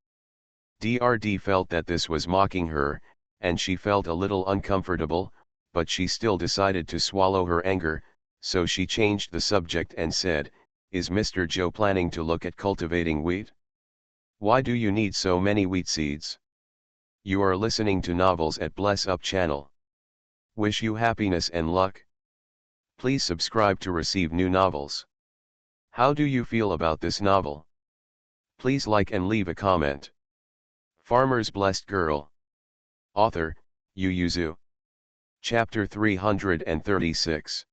DRD felt that this was mocking her, and she felt a little uncomfortable, but she still decided to swallow her anger, so she changed the subject and said, "Is Mr. Zhou planning to look at cultivating wheat? Why do you need so many wheat seeds? You are listening to novels at Bless Up channel. Wish you happiness and luck. Please subscribe to receive new novels. How do you feel about this novel? Please like and leave a comment." Farmer's Blessed Girl. Author, Yu Yuzu. Chapter 336.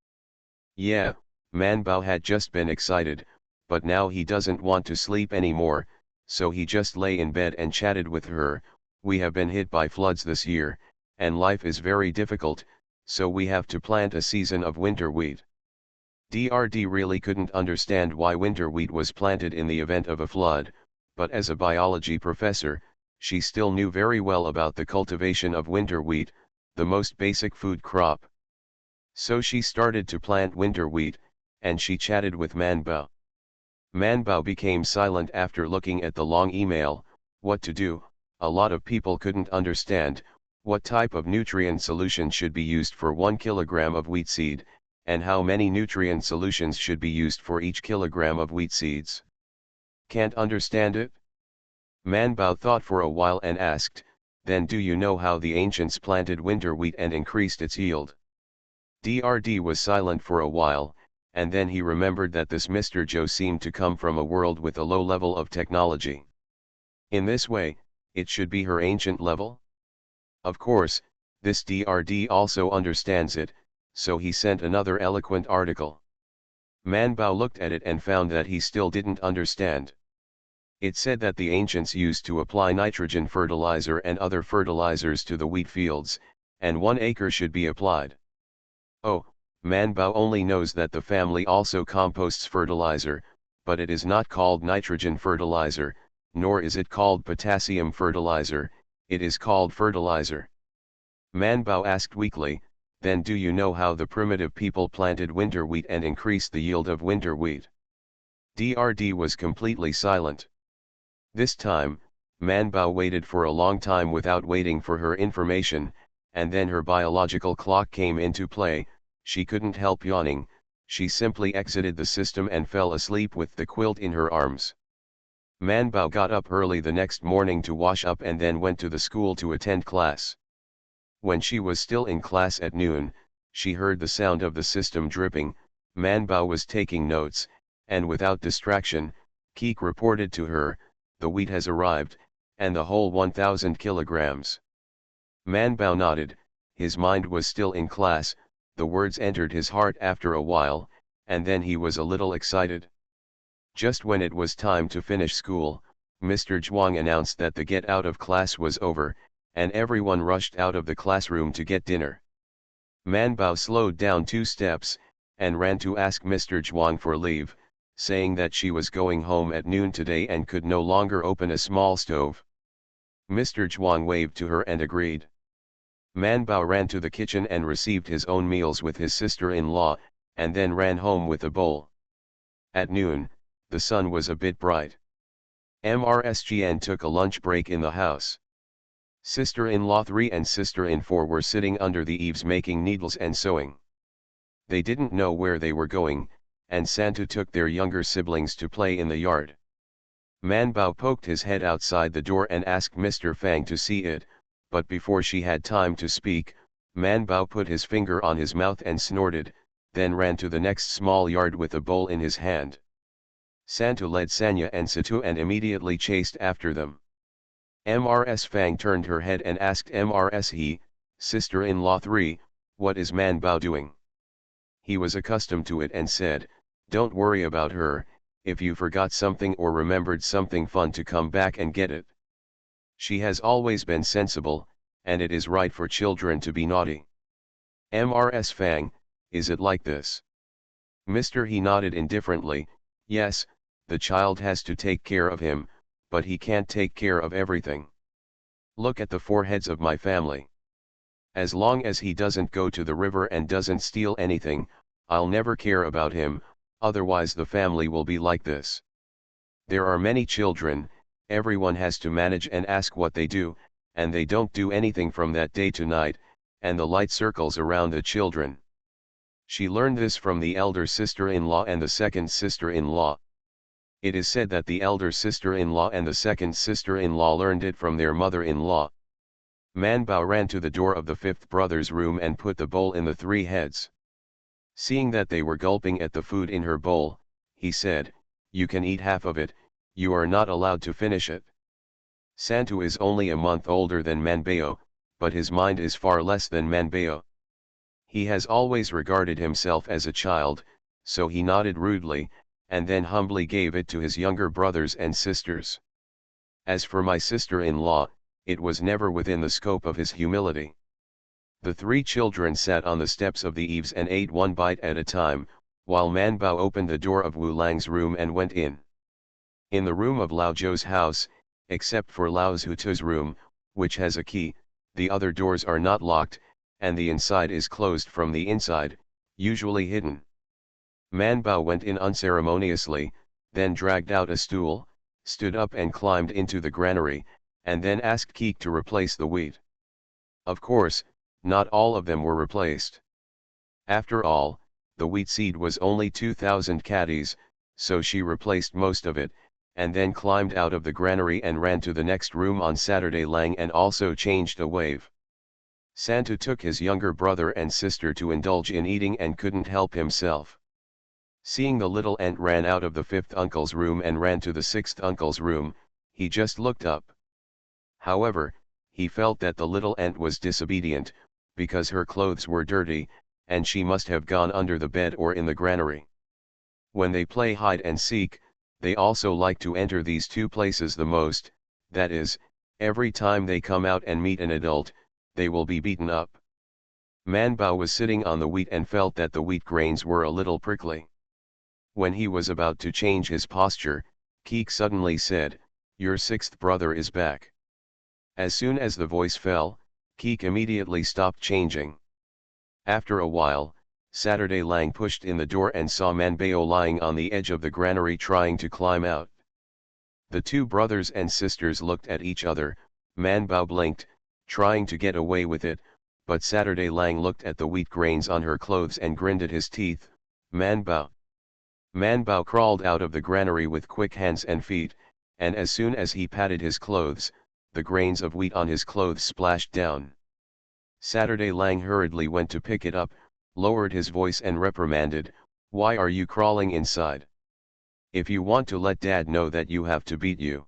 Yeah, Manbao had just been excited, but now he doesn't want to sleep anymore, so he just lay in bed and chatted with her. "We have been hit by floods this year, and life is very difficult, so we have to plant a season of winter wheat." DRD really couldn't understand why winter wheat was planted in the event of a flood, but as a biology professor, she still knew very well about the cultivation of winter wheat, the most basic food crop. So she started to plant winter wheat, and she chatted with Manbao. Manbao became silent after looking at the long email. What to do? A lot of people couldn't understand what type of nutrient solution should be used for 1 kilogram of wheat seed, and how many nutrient solutions should be used for each kilogram of wheat seeds. Can't understand it? Manbao thought for a while and asked, "Then do you know how the ancients planted winter wheat and increased its yield?" DRD was silent for a while, and then he remembered that this Mr. Joe seemed to come from a world with a low level of technology. In this way, it should be her ancient level? Of course, this DRD also understands it, so he sent another eloquent article. Man Bao looked at it and found that he still didn't understand. It said that the ancients used to apply nitrogen fertilizer and other fertilizers to the wheat fields, and 1 acre should be applied. Oh, Man Bao only knows that the family also composts fertilizer, but it is not called nitrogen fertilizer, nor is it called potassium fertilizer, it is called fertilizer. Man Bao asked weakly, then do you know how the primitive people planted winter wheat and increased the yield of winter wheat? DRD was completely silent. This time, Man Bao waited for a long time without waiting for her information, and then her biological clock came into play. She couldn't help yawning, she simply exited the system and fell asleep with the quilt in her arms. Man Bao got up early the next morning to wash up and then went to the school to attend class. When she was still in class at noon, she heard the sound of the system dripping. Man Bao was taking notes, and without distraction, Keek reported to her, the wheat has arrived, and the whole 1,000 kilograms. Man Bao nodded, his mind was still in class, the words entered his heart after a while, and then he was a little excited. Just when it was time to finish school, Mr. Zhuang announced that the get out of class was over, and everyone rushed out of the classroom to get dinner. Man Bao slowed down 2 steps, and ran to ask Mr. Zhuang for leave, saying that she was going home at noon today and could no longer open a small stove. Mr. Zhuang waved to her and agreed. Man Bao ran to the kitchen and received his own meals with his sister-in-law, and then ran home with a bowl. At noon, the sun was a bit bright. MRSGN took a lunch break in the house. Sister-in-law 3 and sister-in-4 were sitting under the eaves making needles and sewing. They didn't know where they were going, and Santu took their younger siblings to play in the yard. Man Bao poked his head outside the door and asked Mr. Fang to see it, but before she had time to speak, Man Bao put his finger on his mouth and snorted, then ran to the next small yard with a bowl in his hand. Santu led Sanya and Situ and immediately chased after them. Mrs. Fang turned her head and asked Mrs. He, sister-in-law 3, what is Man Bao doing? He was accustomed to it and said, don't worry about her, if you forgot something or remembered something fun to come back and get it. She has always been sensible, and it is right for children to be naughty. Mrs. Fang, is it like this? Mr. He nodded indifferently, yes, the child has to take care of him, but he can't take care of everything. Look at the 4 heads of my family. As long as he doesn't go to the river and doesn't steal anything, I'll never care about him, otherwise the family will be like this. There are many children, everyone has to manage and ask what they do, and they don't do anything from that day to night, and the light circles around the children. She learned this from the elder sister-in-law and the second sister-in-law. It is said that the elder sister-in-law and the second sister-in-law learned it from their mother-in-law. Man Bao ran to the door of the 5th brother's room and put the bowl in the 3 heads. Seeing that they were gulping at the food in her bowl, he said, you can eat half of it, you are not allowed to finish it. Santu is only a month older than Manbao, but his mind is far less than Manbao. He has always regarded himself as a child, so he nodded rudely, and then humbly gave it to his younger brothers and sisters. As for my sister-in-law, it was never within the scope of his humility. The 3 children sat on the steps of the eaves and ate 1 bite at a time, while Man Bao opened the door of Wu Lang's room and went in. In the room of Lao Zhou's house, except for Lao Zhutu's room, which has a key, the other doors are not locked, and the inside is closed from the inside, usually hidden. Man Bao went in unceremoniously, then dragged out a stool, stood up and climbed into the granary, and then asked Keek to replace the wheat. Of course, not all of them were replaced. After all, the wheat seed was only 2,000 caddies, so she replaced most of it, and then climbed out of the granary and ran to the next room on Saturday Lang and also changed a wave. Santu took his younger brother and sister to indulge in eating and couldn't help himself. Seeing the little ant ran out of the fifth uncle's room and ran to the sixth uncle's room, he just looked up. However, he felt that the little ant was disobedient, because her clothes were dirty, and she must have gone under the bed or in the granary. When they play hide and seek, they also like to enter these two places the most, that is, every time they come out and meet an adult, they will be beaten up. Man Bao was sitting on the wheat and felt that the wheat grains were a little prickly. When he was about to change his posture, Keek suddenly said, "Your sixth brother is back." As soon as the voice fell, Keek immediately stopped changing. After a while, Saturday Lang pushed in the door and saw Man Bao lying on the edge of the granary trying to climb out. The two brothers and sisters looked at each other. Man Bao blinked, trying to get away with it, but Saturday Lang looked at the wheat grains on her clothes and grinned at his teeth. Man Bao. Man Bao crawled out of the granary with quick hands and feet, and as soon as he patted his clothes, the grains of wheat on his clothes splashed down. Saturday Lang hurriedly went to pick it up, lowered his voice and reprimanded, "Why are you crawling inside? If you want to let Dad know that you have to beat you.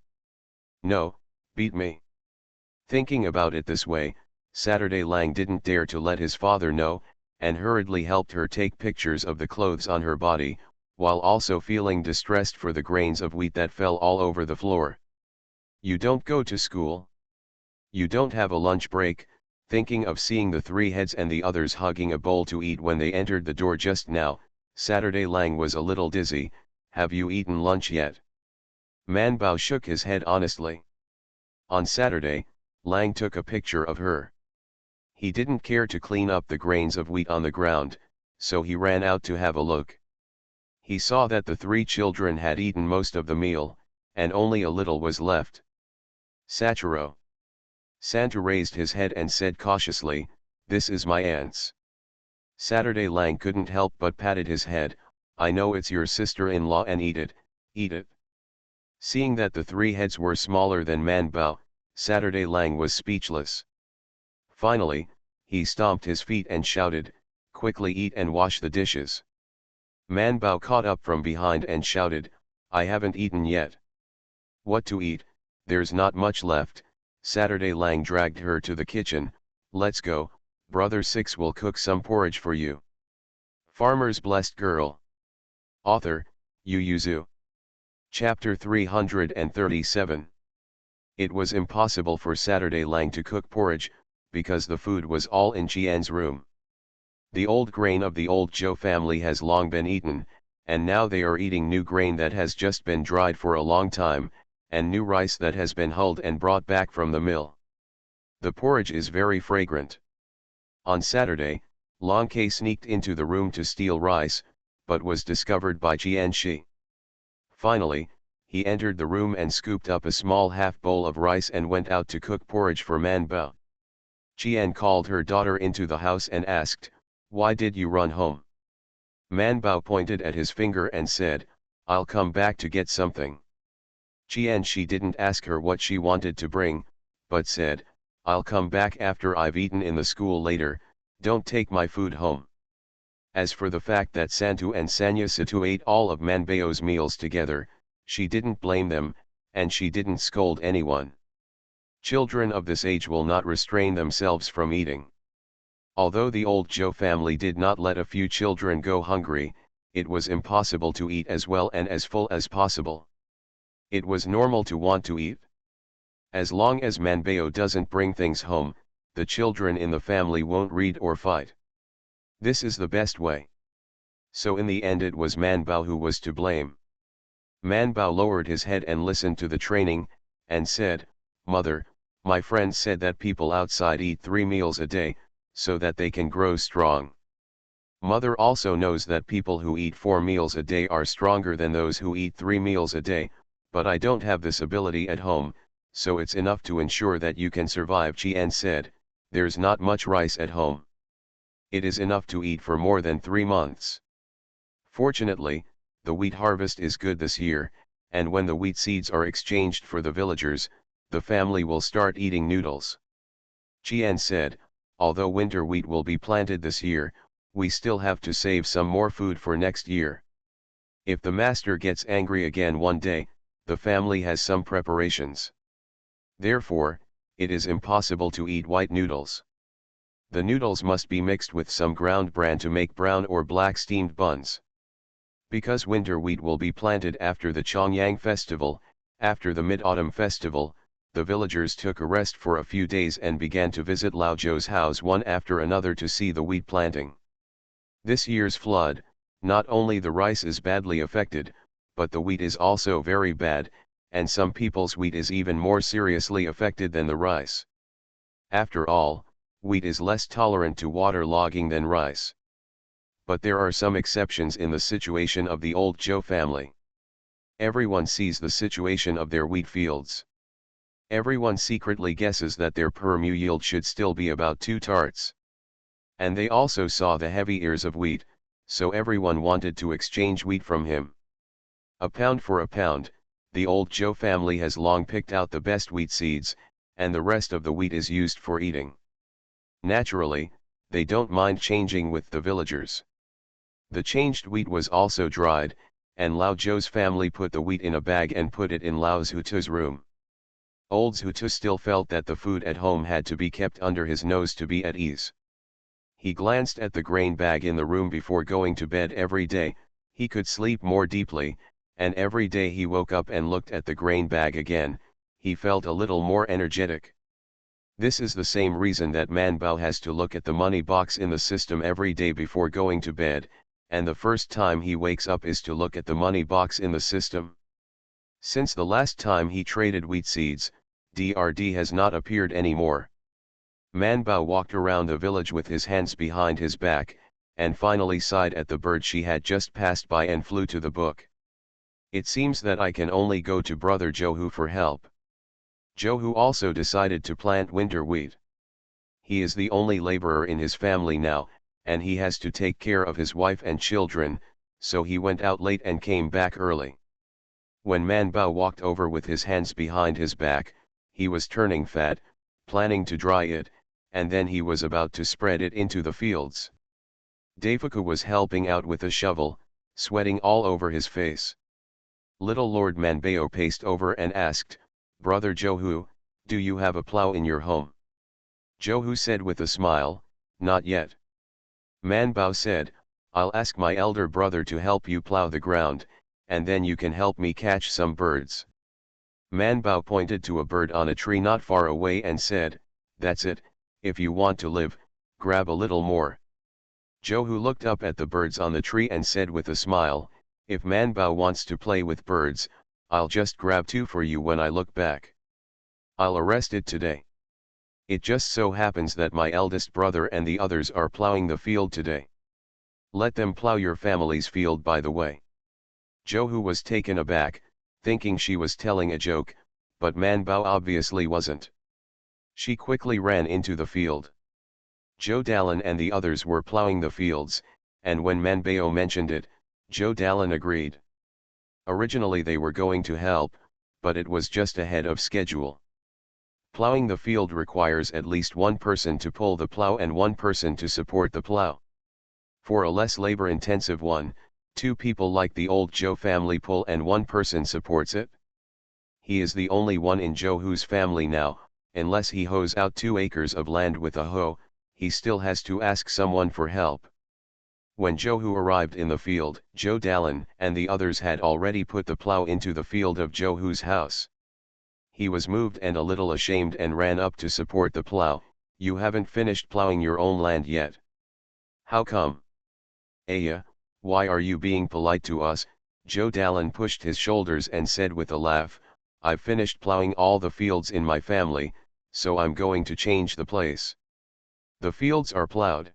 No, beat me." Thinking about it this way, Saturday Lang didn't dare to let his father know, and hurriedly helped her take pictures of the clothes on her body, while also feeling distressed for the grains of wheat that fell all over the floor. "You don't go to school? You don't have a lunch break?" Thinking of seeing the three heads and the others hugging a bowl to eat when they entered the door just now, Saturday Lang was a little dizzy. "Have you eaten lunch yet?" Man Bao shook his head honestly. On Saturday, Lang took a picture of her. He didn't care to clean up the grains of wheat on the ground, so he ran out to have a look. He saw that the three children had eaten most of the meal, and only a little was left. "Sachiro." Santu raised his head and said cautiously, "This is my aunt's." Saturday Lang couldn't help but patted his head, "I know it's your sister-in-law and eat it, eat it." Seeing that the three heads were smaller than Man Bao, Saturday Lang was speechless. Finally, he stomped his feet and shouted, "Quickly eat and wash the dishes." Man Bao caught up from behind and shouted, "I haven't eaten yet." "What to eat? There's not much left." Saturday Lang dragged her to the kitchen. "Let's go, Brother Six will cook some porridge for you." Farmer's Blessed Girl. Author, Yu Yuzu. Chapter 337. It was impossible for Saturday Lang to cook porridge, because the food was all in Qian's room. The old grain of the old Zhou family has long been eaten, and now they are eating new grain that has just been dried for a long time, and new rice that has been hulled and brought back from the mill. The porridge is very fragrant. On Saturday, Long K sneaked into the room to steal rice, but was discovered by Qian Shi. Finally, he entered the room and scooped up a small half bowl of rice and went out to cook porridge for Man Bao. Qian called her daughter into the house and asked, "Why did you run home?" Man Bao pointed at his finger and said, "I'll come back to get something." Qian Shi didn't ask her what she wanted to bring, but said, "I'll come back after I've eaten in the school later, don't take my food home." As for the fact that Santu and Sanya Situ ate all of Man Bao's meals together, she didn't blame them, and she didn't scold anyone. Children of this age will not restrain themselves from eating. Although the old Zhou family did not let a few children go hungry, it was impossible to eat as well and as full as possible. It was normal to want to eat. As long as Man Bao doesn't bring things home, the children in the family won't read or fight. This is the best way. So in the end it was Man Bao who was to blame. Man Bao lowered his head and listened to the training, and said, "Mother, my friend said that people outside eat 3 meals a day, so that they can grow strong. Mother also knows that people who eat 4 meals a day are stronger than those who eat 3 meals a day, but I don't have this ability at home, so it's enough to ensure that you can survive." Qian said, "There's not much rice at home. It is enough to eat for more than 3 months. Fortunately, the wheat harvest is good this year, and when the wheat seeds are exchanged for the villagers, the family will start eating noodles." Qian said, "Although winter wheat will be planted this year, we still have to save some more food for next year. If the master gets angry again one day, the family has some preparations. Therefore, it is impossible to eat white noodles. The noodles must be mixed with some ground bran to make brown or black steamed buns. Because winter wheat will be planted after the Chongyang festival, after the Mid-Autumn festival, the villagers took a rest for a few days and began to visit Lao Zhou's house one after another to see the wheat planting. This year's flood, not only the rice is badly affected, but the wheat is also very bad, and some people's wheat is even more seriously affected than the rice. After all, wheat is less tolerant to waterlogging than rice. But there are some exceptions in the situation of the old Zhou family. Everyone sees the situation of their wheat fields. Everyone secretly guesses that their per mu yield should still be about 2 tarts. And they also saw the heavy ears of wheat, so everyone wanted to exchange wheat from him. A pound for a pound, the old Zhou family has long picked out the best wheat seeds, and the rest of the wheat is used for eating. Naturally, they don't mind changing with the villagers. The changed wheat was also dried, and Lao Zhou's family put the wheat in a bag and put it in Lao Zhutu's room. Old Zhutu still felt that the food at home had to be kept under his nose to be at ease. He glanced at the grain bag in the room before going to bed every day. He could sleep more deeply, and every day he woke up and looked at the grain bag again, he felt a little more energetic. This is the same reason that Man Bao has to look at the money box in the system every day before going to bed, and the first time he wakes up is to look at the money box in the system. Since the last time he traded wheat seeds, DRD has not appeared anymore. Man Bao walked around the village with his hands behind his back, and finally sighed at the bird she had just passed by and flew to the book. It seems that I can only go to brother Zhouhu for help. Zhouhu also decided to plant winter wheat. He is the only laborer in his family now, and he has to take care of his wife and children, so he went out late and came back early. When Man Bao walked over with his hands behind his back, he was turning fat, planning to dry it, and then he was about to spread it into the fields. Deifuku was helping out with a shovel, sweating all over his face. Little Lord Manbao paced over and asked, "Brother Zhouhu, do you have a plow in your home?" Zhouhu said with a smile, "Not yet." Manbao said, "I'll ask my elder brother to help you plow the ground, and then you can help me catch some birds." Manbao pointed to a bird on a tree not far away and said, "That's it, if you want to live, grab a little more." Zhouhu looked up at the birds on the tree and said with a smile, "If Manbao wants to play with birds, I'll just grab 2 for you when I look back. I'll arrest it today. It just so happens that my eldest brother and the others are plowing the field today. Let them plow your family's field by the way." Zhouhu was taken aback, thinking she was telling a joke, but Manbao obviously wasn't. She quickly ran into the field. Zhou Dalan and the others were plowing the fields, and when Manbao mentioned it, Zhou Dalan agreed. Originally they were going to help, but it was just ahead of schedule. Plowing the field requires at least one person to pull the plow and one person to support the plow. For a less labor-intensive one, 2 people like the old Zhou family pull and one person supports it. He is the only one in Zhouhu's family now, unless he hoes out 2 acres of land with a hoe, he still has to ask someone for help. When Zhouhu arrived in the field, Zhou Dalan and the others had already put the plow into the field of Zhouhu's house. He was moved and a little ashamed and ran up to support the plow. "You haven't finished plowing your own land yet. How come?" "Aya, why are you being polite to us?" Zhou Dalan pushed his shoulders and said with a laugh, "I've finished plowing all the fields in my family, so I'm going to change the place." The fields are plowed.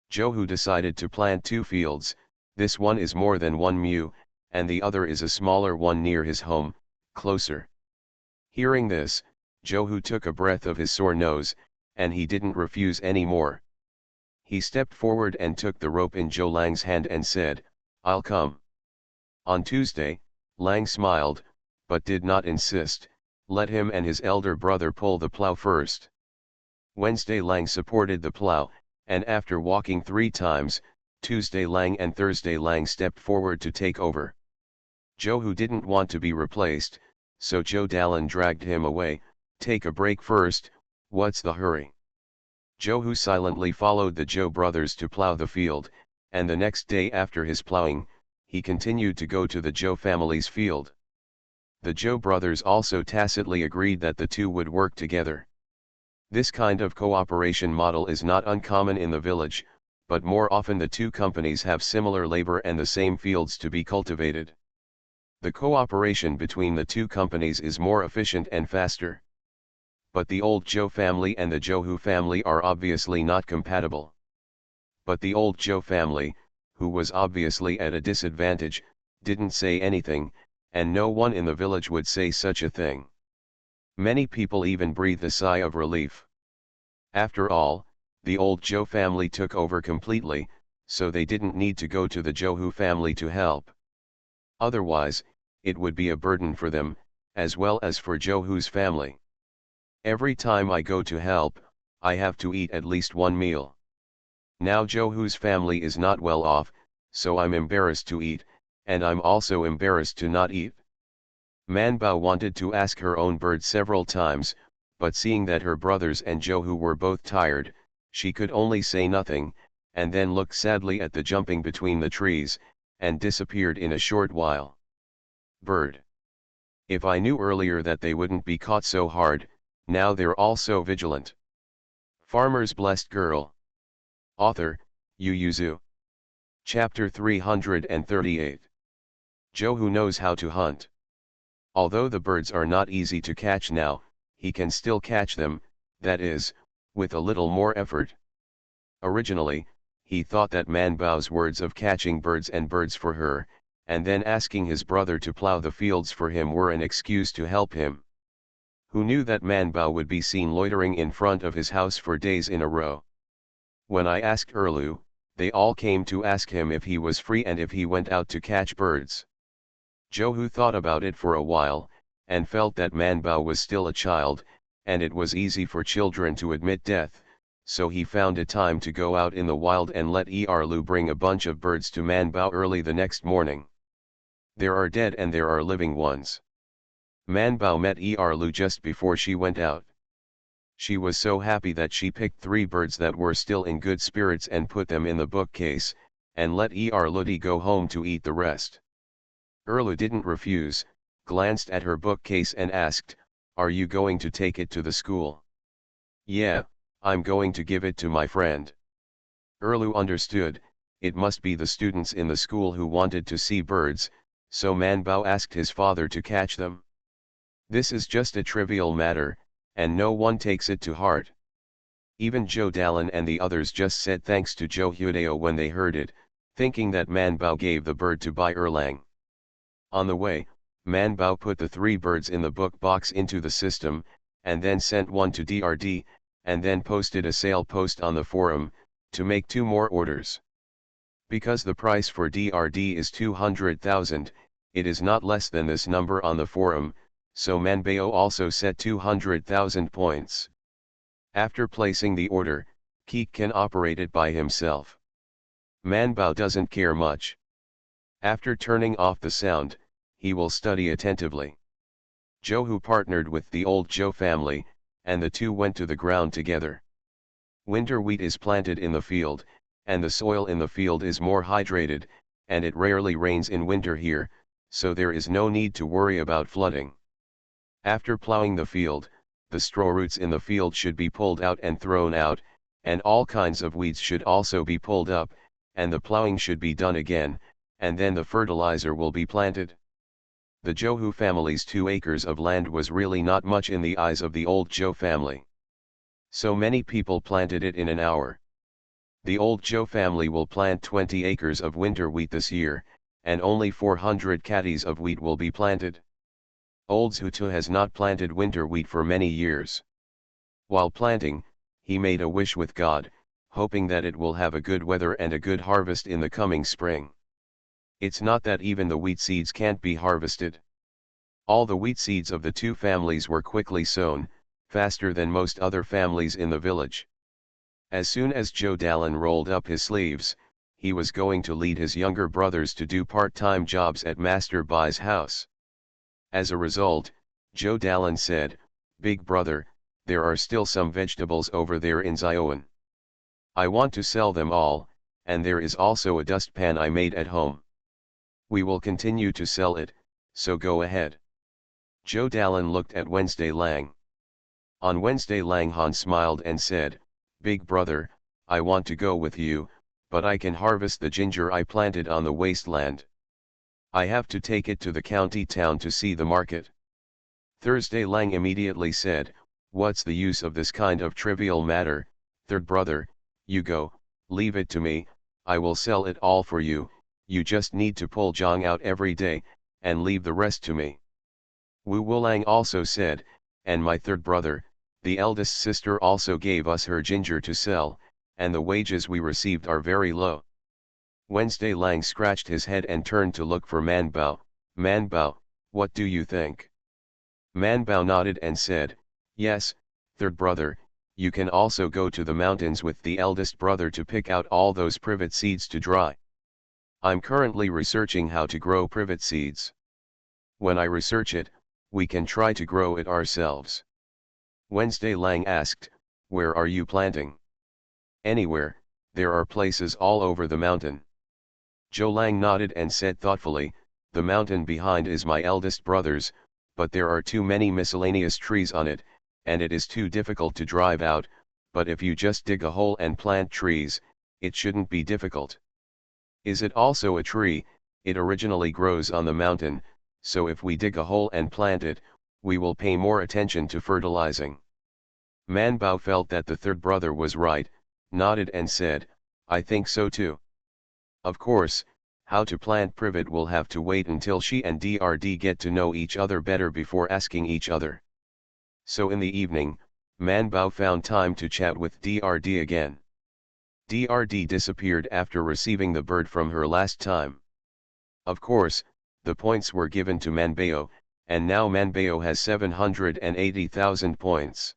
Zhouhu decided to plant 2 fields, this one is more than 1 mu, and the other is a smaller one near his home, closer. Hearing this, Zhouhu took a breath of his sore nose, and he didn't refuse any more. He stepped forward and took the rope in Zhou Lang's hand and said, "I'll come." On Tuesday, Lang smiled, but did not insist, let him and his elder brother pull the plow first. Wednesday Lang supported the plow, and after walking 3 times, Tuesday Lang and Thursday Lang stepped forward to take over. Joe who didn't want to be replaced, so Joe Dallin dragged him away. Take a break first, what's the hurry? Joe who silently followed the Joe brothers to plow the field, and the next day after his plowing, he continued to go to the Joe family's field. The Joe brothers also tacitly agreed that the two would work together. This kind of cooperation model is not uncommon in the village, but more often the two companies have similar labor and the same fields to be cultivated. The cooperation between the two companies is more efficient and faster. But the old Joe family and the Joe Who family are obviously not compatible. But the old Joe family, who was obviously at a disadvantage, didn't say anything, and no one in the village would say such a thing. Many people even breathed a sigh of relief. After all, the old Joe family took over completely, so they didn't need to go to the Joe Who family to help. Otherwise, it would be a burden for them, as well as for Joe Who's family. Every time I go to help, I have to eat at least one meal. Now Joe Who's family is not well off, so I'm embarrassed to eat, and I'm also embarrassed to not eat. Manbao wanted to ask her own bird several times, but seeing that her brothers and Joe Who were both tired, she could only say nothing, and then looked sadly at the jumping between the trees, and disappeared in a short while. Bird. If I knew earlier that they wouldn't be caught so hard, now they're all so vigilant. Farmer's Blessed Girl. Author, Yu Yuzu. Chapter 338. Joe Who knows how to hunt. Although the birds are not easy to catch now, he can still catch them, that is, with a little more effort. Originally, he thought that Manbao's words of catching birds and birds for her, and then asking his brother to plow the fields for him were an excuse to help him. Who knew that Manbao would be seen loitering in front of his house for days in a row? When I asked Erlu, they all came to ask him if he was free and if he went out to catch birds. Joe Who thought about it for a while, and felt that Manbao was still a child, and it was easy for children to admit death, so he found a time to go out in the wild and let Erlu bring a bunch of birds to Manbao early the next morning. There are dead and there are living ones. Manbao met Erlu just before she went out. She was so happy that she picked 3 birds that were still in good spirits and put them in the bookcase, and let Erlu go home to eat the rest. Erlu didn't refuse, glanced at her bookcase and asked, "Are you going to take it to the school?" "Yeah, I'm going to give it to my friend." Erlu understood, it must be the students in the school who wanted to see birds, so Manbao asked his father to catch them. This is just a trivial matter, and no one takes it to heart. Even Joe Dallin and the others just said thanks to Joe Hudeo when they heard it, thinking that Manbao gave the bird to Bai Erlang. On the way, Manbao put the 3 birds in the book box into the system, and then sent one to DRD, and then posted a sale post on the forum, to make 2 more orders. Because the price for DRD is 200,000, it is not less than this number on the forum, so Manbao also set 200,000 points. After placing the order, Keek can operate it by himself. Manbao doesn't care much. After turning off the sound, he will study attentively. Joe Who partnered with the old Joe family, and the two went to the ground together. Winter wheat is planted in the field, and the soil in the field is more hydrated, and it rarely rains in winter here, so there is no need to worry about flooding. After plowing the field, the straw roots in the field should be pulled out and thrown out, and all kinds of weeds should also be pulled up, and the plowing should be done again, and then the fertilizer will be planted. The Joe Who family's 2 acres of land was really not much in the eyes of the old Joe family. So many people planted it in an hour. The old Joe family will plant 20 acres of winter wheat this year, and only 400 caddies of wheat will be planted. Old Zhutu has not planted winter wheat for many years. While planting, he made a wish with God, hoping that it will have a good weather and a good harvest in the coming spring. It's not that even the wheat seeds can't be harvested. All the wheat seeds of the 2 families were quickly sown, faster than most other families in the village. As soon as Joe Dallin rolled up his sleeves, he was going to lead his younger brothers to do part-time jobs at Master Bai's house. As a result, Zhou Dalan said, "Big brother, there are still some vegetables over there in Zioan. I want to sell them all, and there is also a dustpan I made at home. We will continue to sell it, so go ahead." Zhou Dalan looked at Wednesday Lang. On Wednesday Lang Han smiled and said, "Big brother, I want to go with you, but I can harvest the ginger I planted on the wasteland. I have to take it to the county town to see the market." Thursday Lang immediately said, "What's the use of this kind of trivial matter, third brother, you go, leave it to me, I will sell it all for you, you just need to pull Zhang out every day, and leave the rest to me." Wu Wulang also said, "And my third brother, the eldest sister also gave us her ginger to sell, and the wages we received are very low." Wednesday Lang scratched his head and turned to look for Man Bao. "Man Bao, what do you think?" Man Bao nodded and said, "Yes, third brother, you can also go to the mountains with the eldest brother to pick out all those privet seeds to dry. I'm currently researching how to grow privet seeds. When I research it, we can try to grow it ourselves." Wednesday Lang asked, "Where are you planting?" "Anywhere, there are places all over the mountain." Zhou Lang nodded and said thoughtfully, "The mountain behind is my eldest brother's, but there are too many miscellaneous trees on it, and it is too difficult to drive out, but if you just dig a hole and plant trees, it shouldn't be difficult." "Is it also a tree? It originally grows on the mountain, so if we dig a hole and plant it, we will pay more attention to fertilizing." Man Bao felt that the third brother was right, nodded and said, "I think so too. Of course, how to plant privet will have to wait until she and DRD get to know each other better before asking each other." So in the evening, Man Bao found time to chat with DRD again. DRD disappeared after receiving the bird from her last time. Of course, the points were given to Manbao, and now Manbao has 780,000 points.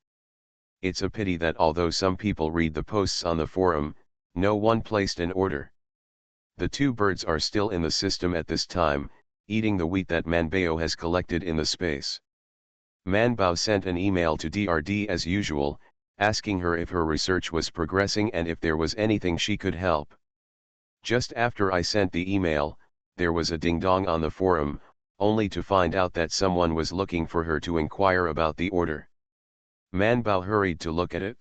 It's a pity that although some people read the posts on the forum, no one placed an order. The two birds are still in the system at this time, eating the wheat that Manbao has collected in the space. Manbao sent an email to DRD as usual, asking her if her research was progressing and if there was anything she could help. Just after I sent the email, there was a ding-dong on the forum, only to find out that someone was looking for her to inquire about the order. Manbao hurried to look at it.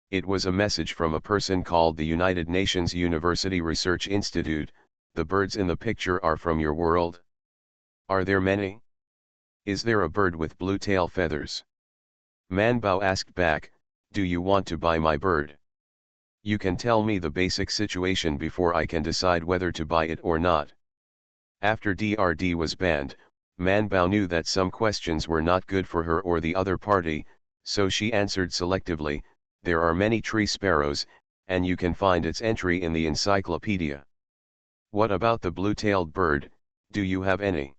It was a message from a person called the United Nations University Research Institute. "The birds in the picture are from your world? Are there many? Is there a bird with blue tail feathers?" Manbao asked back, "Do you want to buy my bird? You can tell me the basic situation before I can decide whether to buy it or not." After DRD was banned, Manbao knew that some questions were not good for her or the other party, so she answered selectively, "There are many tree sparrows, and you can find its entry in the encyclopedia." "What about the blue-tailed bird, do you have any?"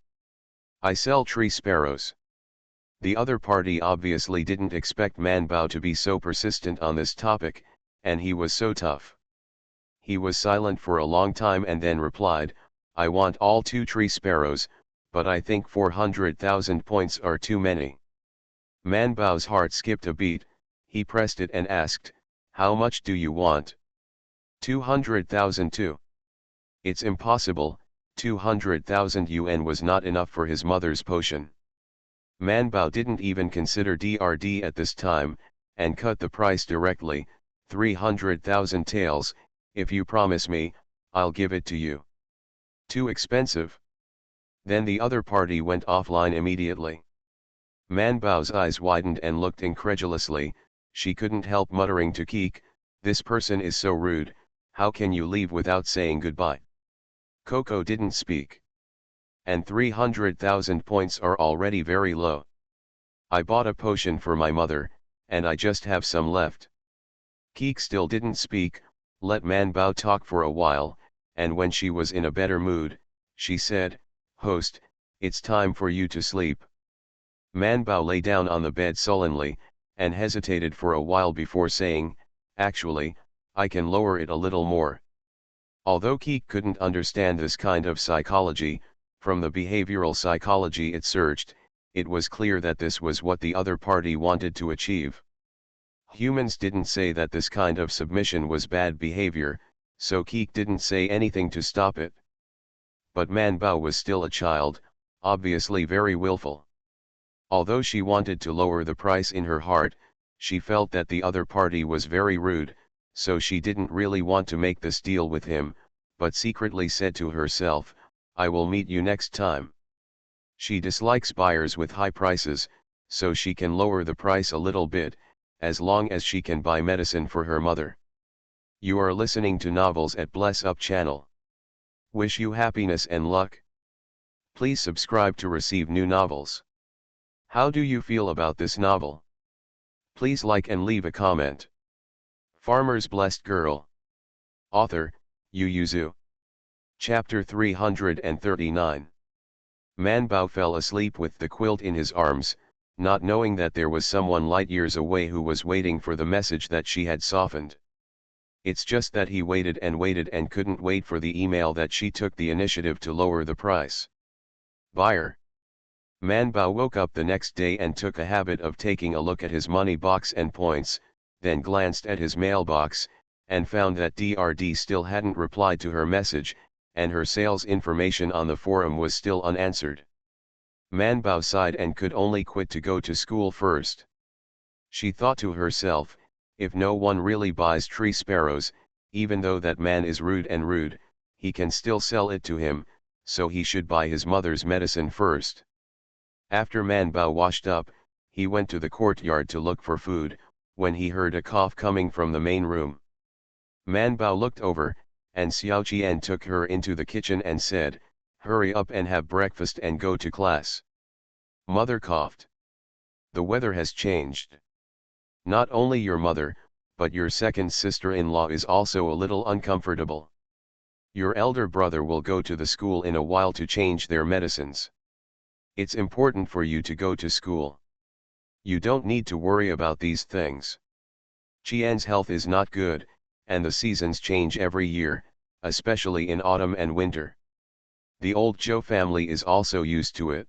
"I sell tree sparrows." The other party obviously didn't expect Manbao to be so persistent on this topic, and he was so tough. He was silent for a long time and then replied, "I want all 2 tree sparrows, but I think 400,000 points are too many." Manbao's heart skipped a beat, he pressed it and asked, "How much do you want?" 200,000 too. It's impossible, 200,000 yuan was not enough for his mother's potion. Manbao didn't even consider DRD at this time, and cut the price directly, 300,000 taels, if you promise me, I'll give it to you. Too expensive? Then the other party went offline immediately. Manbao's eyes widened and looked incredulously, she couldn't help muttering to Keek, "This person is so rude, how can you leave without saying goodbye?" Coco didn't speak. "And 300,000 points are already very low. I bought a potion for my mother, and I just have some left." Keek still didn't speak, let Manbao talk for a while, and when she was in a better mood, she said, "Host, it's time for you to sleep." Manbao lay down on the bed sullenly, and hesitated for a while before saying, "Actually, I can lower it a little more." Although Keek couldn't understand this kind of psychology, from the behavioral psychology it searched, it was clear that this was what the other party wanted to achieve. Humans didn't say that this kind of submission was bad behavior, so Keek didn't say anything to stop it. But Man Bao was still a child, obviously very willful. Although she wanted to lower the price in her heart, she felt that the other party was very rude, so she didn't really want to make this deal with him, but secretly said to herself, "I will meet you next time." She dislikes buyers with high prices, so she can lower the price a little bit, as long as she can buy medicine for her mother. You are listening to Novels at Bless Up channel. Wish you happiness and luck. Please subscribe to receive new novels. How do you feel about this novel? Please like and leave a comment. Farmer's Blessed Girl. Author, Yu Yuzu. Chapter 339. Man Bao fell asleep with the quilt in his arms, not knowing that there was someone light years away who was waiting for the message that she had softened. It's just that he waited and couldn't wait for the email that she took the initiative to lower the price. Buyer. Man Bao woke up the next day and took a habit of taking a look at his money box and points, then glanced at his mailbox, and found that DRD still hadn't replied to her message, and her sales information on the forum was still unanswered. Man Bao sighed and could only quit to go to school first. She thought to herself, if no one really buys tree sparrows, even though that man is rude, he can still sell it to him, so he should buy his mother's medicine first. After Man Bao washed up, he went to the courtyard to look for food, when he heard a cough coming from the main room. Man Bao looked over, and Xiao Qian took her into the kitchen and said, "Hurry up and have breakfast and go to class." Mother coughed. The weather has changed. Not only your mother, but your second sister-in-law is also a little uncomfortable. Your elder brother will go to the school in a while to change their medicines. It's important for you to go to school. You don't need to worry about these things. Qian's health is not good, and the seasons change every year, especially in autumn and winter. The old Zhou family is also used to it.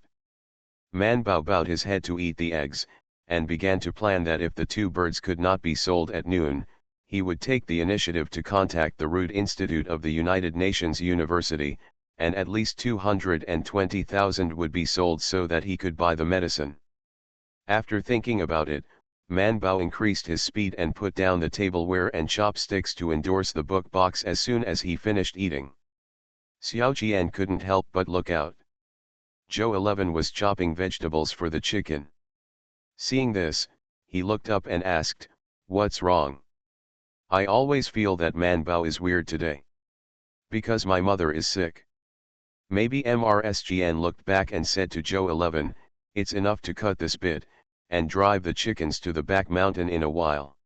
Man Bao bowed his head to eat the eggs, and began to plan that if the two birds could not be sold at noon, he would take the initiative to contact the Root Institute of the United Nations University, and at least 220,000 would be sold so that he could buy the medicine. After thinking about it, Man Bao increased his speed and put down the tableware and chopsticks to endorse the book box as soon as he finished eating. Xiao Qian couldn't help but look out. Zhou 11 was chopping vegetables for the chicken. Seeing this, he looked up and asked, "What's wrong? I always feel that Man Bao is weird today. Because my mother is sick." Maybe MRSGN looked back and said to Zhou 11, "It's enough to cut this bit, and drive the chickens to the back mountain in a while.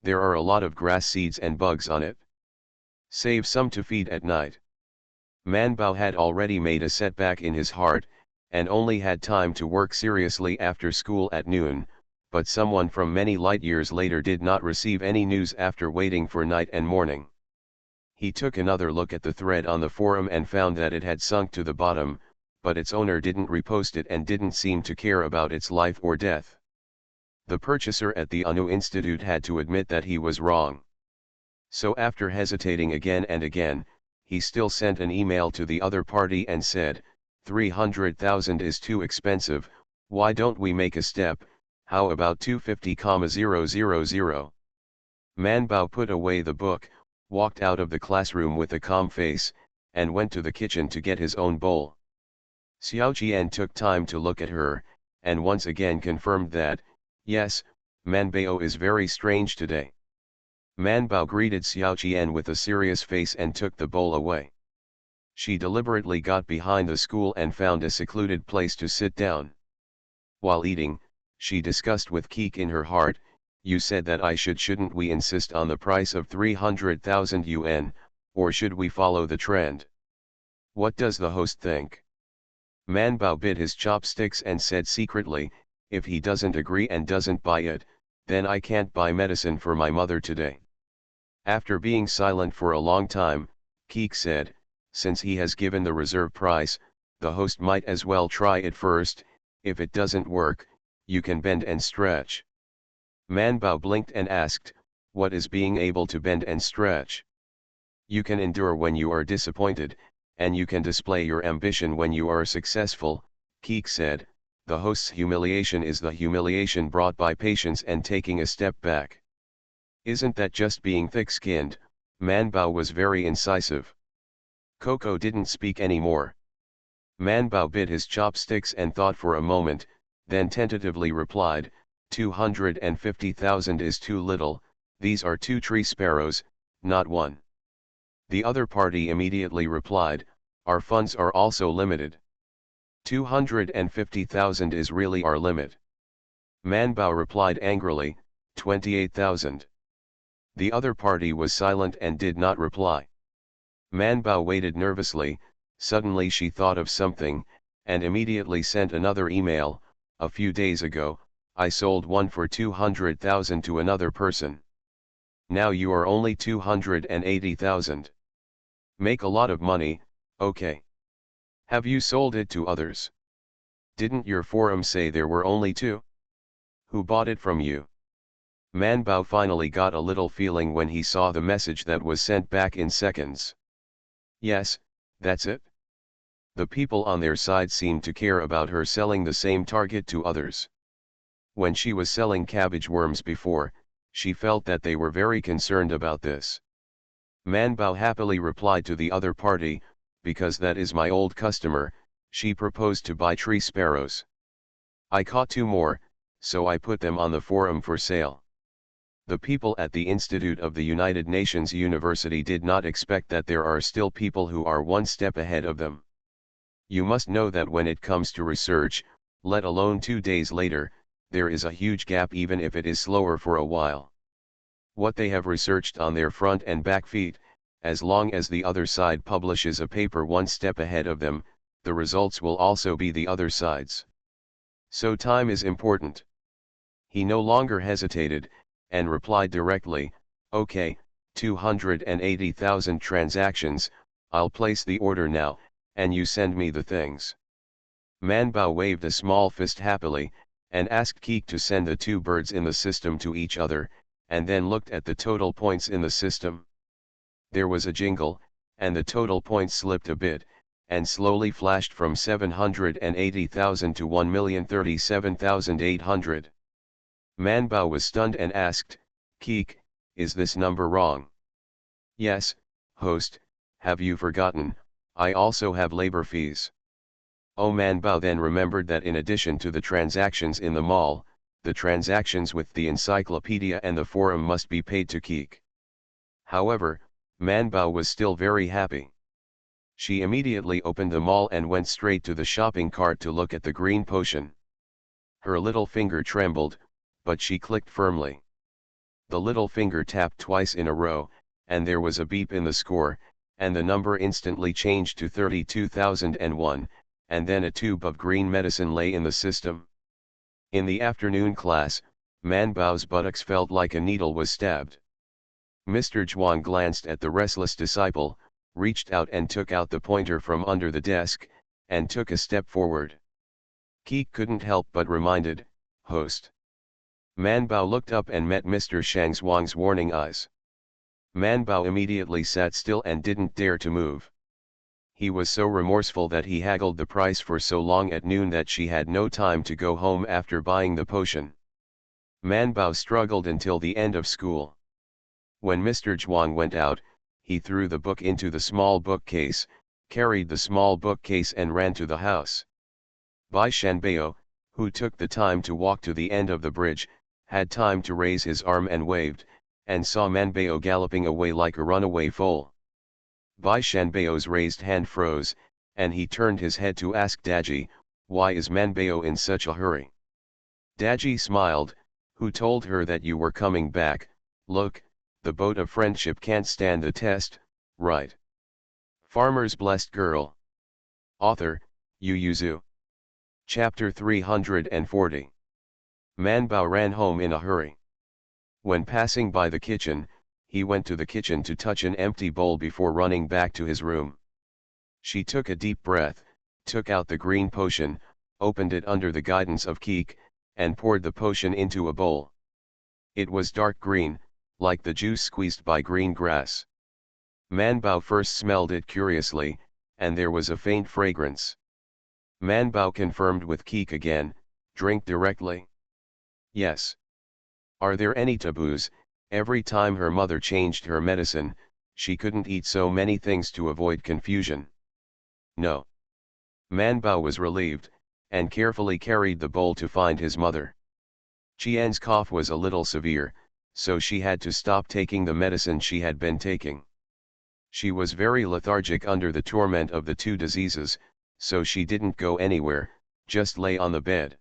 There are a lot of grass seeds and bugs on it. Save some to feed at night." Man Bao had already made a setback in his heart, and only had time to work seriously after school at noon, but someone from many light years later did not receive any news after waiting for night and morning. He took another look at the thread on the forum and found that it had sunk to the bottom, but its owner didn't repost it and didn't seem to care about its life or death. The purchaser at the ANU Institute had to admit that he was wrong. So after hesitating again and again, he still sent an email to the other party and said, 300,000 is too expensive, why don't we make a step, how about 250,000? Man Bao put away the book, walked out of the classroom with a calm face, and went to the kitchen to get his own bowl. Xiao Qian took time to look at her, and once again confirmed that, yes, Man Bao is very strange today. Man Bao greeted Xiao Qian with a serious face and took the bowl away. She deliberately got behind the school and found a secluded place to sit down. While eating, she discussed with Keek in her heart, "You said that shouldn't we insist on the price of 300,000 yuan, or should we follow the trend? What does the host think?" Man Bao bit his chopsticks and said secretly, "If he doesn't agree and doesn't buy it, then I can't buy medicine for my mother today." After being silent for a long time, Keek said, since he has given the reserve price, the host might as well try it first. If it doesn't work, you can bend and stretch. Manbao blinked and asked, what is being able to bend and stretch? You can endure when you are disappointed, and you can display your ambition when you are successful, Keek said. The host's humiliation is the humiliation brought by patience and taking a step back. Isn't that just being thick-skinned? Manbao was very incisive. Coco didn't speak anymore. Manbao bit his chopsticks and thought for a moment, then tentatively replied, 250,000 is too little, these are 2 tree sparrows, not 1. The other party immediately replied, our funds are also limited. 250,000 is really our limit. Manbao replied angrily, 28,000. The other party was silent and did not reply. Manbao waited nervously. Suddenly she thought of something, and immediately sent another email. A few days ago, I sold one for 200,000 to another person. Now you are only 280,000. Make a lot of money, okay. Have you sold it to others? Didn't your forum say there were only 2? Who bought it from you? Manbao finally got a little feeling when he saw the message that was sent back in seconds. Yes, that's it. The people on their side seemed to care about her selling the same target to others. When she was selling cabbage worms before, she felt that they were very concerned about this. Manbao happily replied to the other party, because that is my old customer. She proposed to buy tree sparrows. I caught 2 more, so I put them on the forum for sale. The people at the Institute of the United Nations University did not expect that there are still people who are 1 step ahead of them. You must know that when it comes to research, let alone 2 days later, there is a huge gap even if it is slower for a while. What they have researched on their front and back feet, as long as the other side publishes a paper 1 step ahead of them, the results will also be the other side's. So time is important. He no longer hesitated, and replied directly, okay, 280,000 transactions, I'll place the order now, and you send me the things. Manbao waved a small fist happily, and asked Keek to send the 2 birds in the system to each other, and then looked at the total points in the system. There was a jingle, and the total points slipped a bit, and slowly flashed from 780,000 to 1,037,800. Manbao was stunned and asked, Keek, is this number wrong? Yes, host, have you forgotten, I also have labor fees. Oh, Manbao then remembered that in addition to the transactions in the mall, the transactions with the encyclopedia and the forum must be paid to Keek. However, Manbao was still very happy. She immediately opened the mall and went straight to the shopping cart to look at the green potion. Her little finger trembled, but she clicked firmly. The little finger tapped twice in a row, and there was a beep in the score, and the number instantly changed to 32,001, and then a tube of green medicine lay in the system. In the afternoon class, Manbao's buttocks felt like a needle was stabbed. Mr. Zhuang glanced at the restless disciple, reached out and took out the pointer from under the desk, and took a step forward. Keek couldn't help but reminded, host. Manbao looked up and met Mr. Shang Zhuang's warning eyes. Manbao immediately sat still and didn't dare to move. He was so remorseful that he haggled the price for so long at noon that she had no time to go home after buying the potion. Manbao struggled until the end of school. When Mr. Zhuang went out, he threw the book into the small bookcase, carried the small bookcase and ran to the house. Bai Shanbao, who took the time to walk to the end of the bridge, had time to raise his arm and waved, and saw Manbao galloping away like a runaway foal. Bai Shanbao's raised hand froze, and he turned his head to ask Daji, why is Manbao in such a hurry? Daji smiled, who told her that you were coming back. Look, the boat of friendship can't stand the test, right? Farmer's Blessed Girl. Author, Yu Yuzu. Chapter 340. Manbao ran home in a hurry. When passing by the kitchen, he went to the kitchen to touch an empty bowl before running back to his room. She took a deep breath, took out the green potion, opened it under the guidance of Keek, and poured the potion into a bowl. It was dark green, like the juice squeezed by green grass. Manbao first smelled it curiously, and there was a faint fragrance. Manbao confirmed with Keek again, drink directly. Yes. Are there any taboos? Every time her mother changed her medicine, she couldn't eat so many things to avoid confusion. No. Manbao was relieved, and carefully carried the bowl to find his mother. Qian's cough was a little severe, so she had to stop taking the medicine she had been taking. She was very lethargic under the torment of the two diseases, so she didn't go anywhere, just lay on the bed.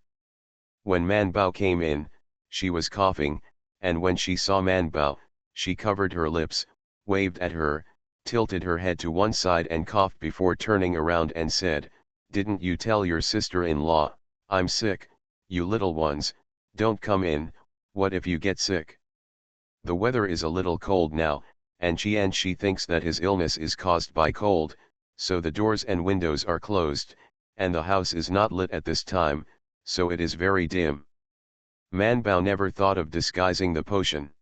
When Manbao came in, she was coughing, and when she saw Manbao, she covered her lips, waved at her, tilted her head to one side and coughed before turning around and said, "Didn't you tell your sister-in-law, I'm sick? You little ones, don't come in, what if you get sick?" The weather is a little cold now, and she thinks that his illness is caused by cold, so the doors and windows are closed, and the house is not lit at this time, so it is very dim. Manbao never thought of disguising the potion.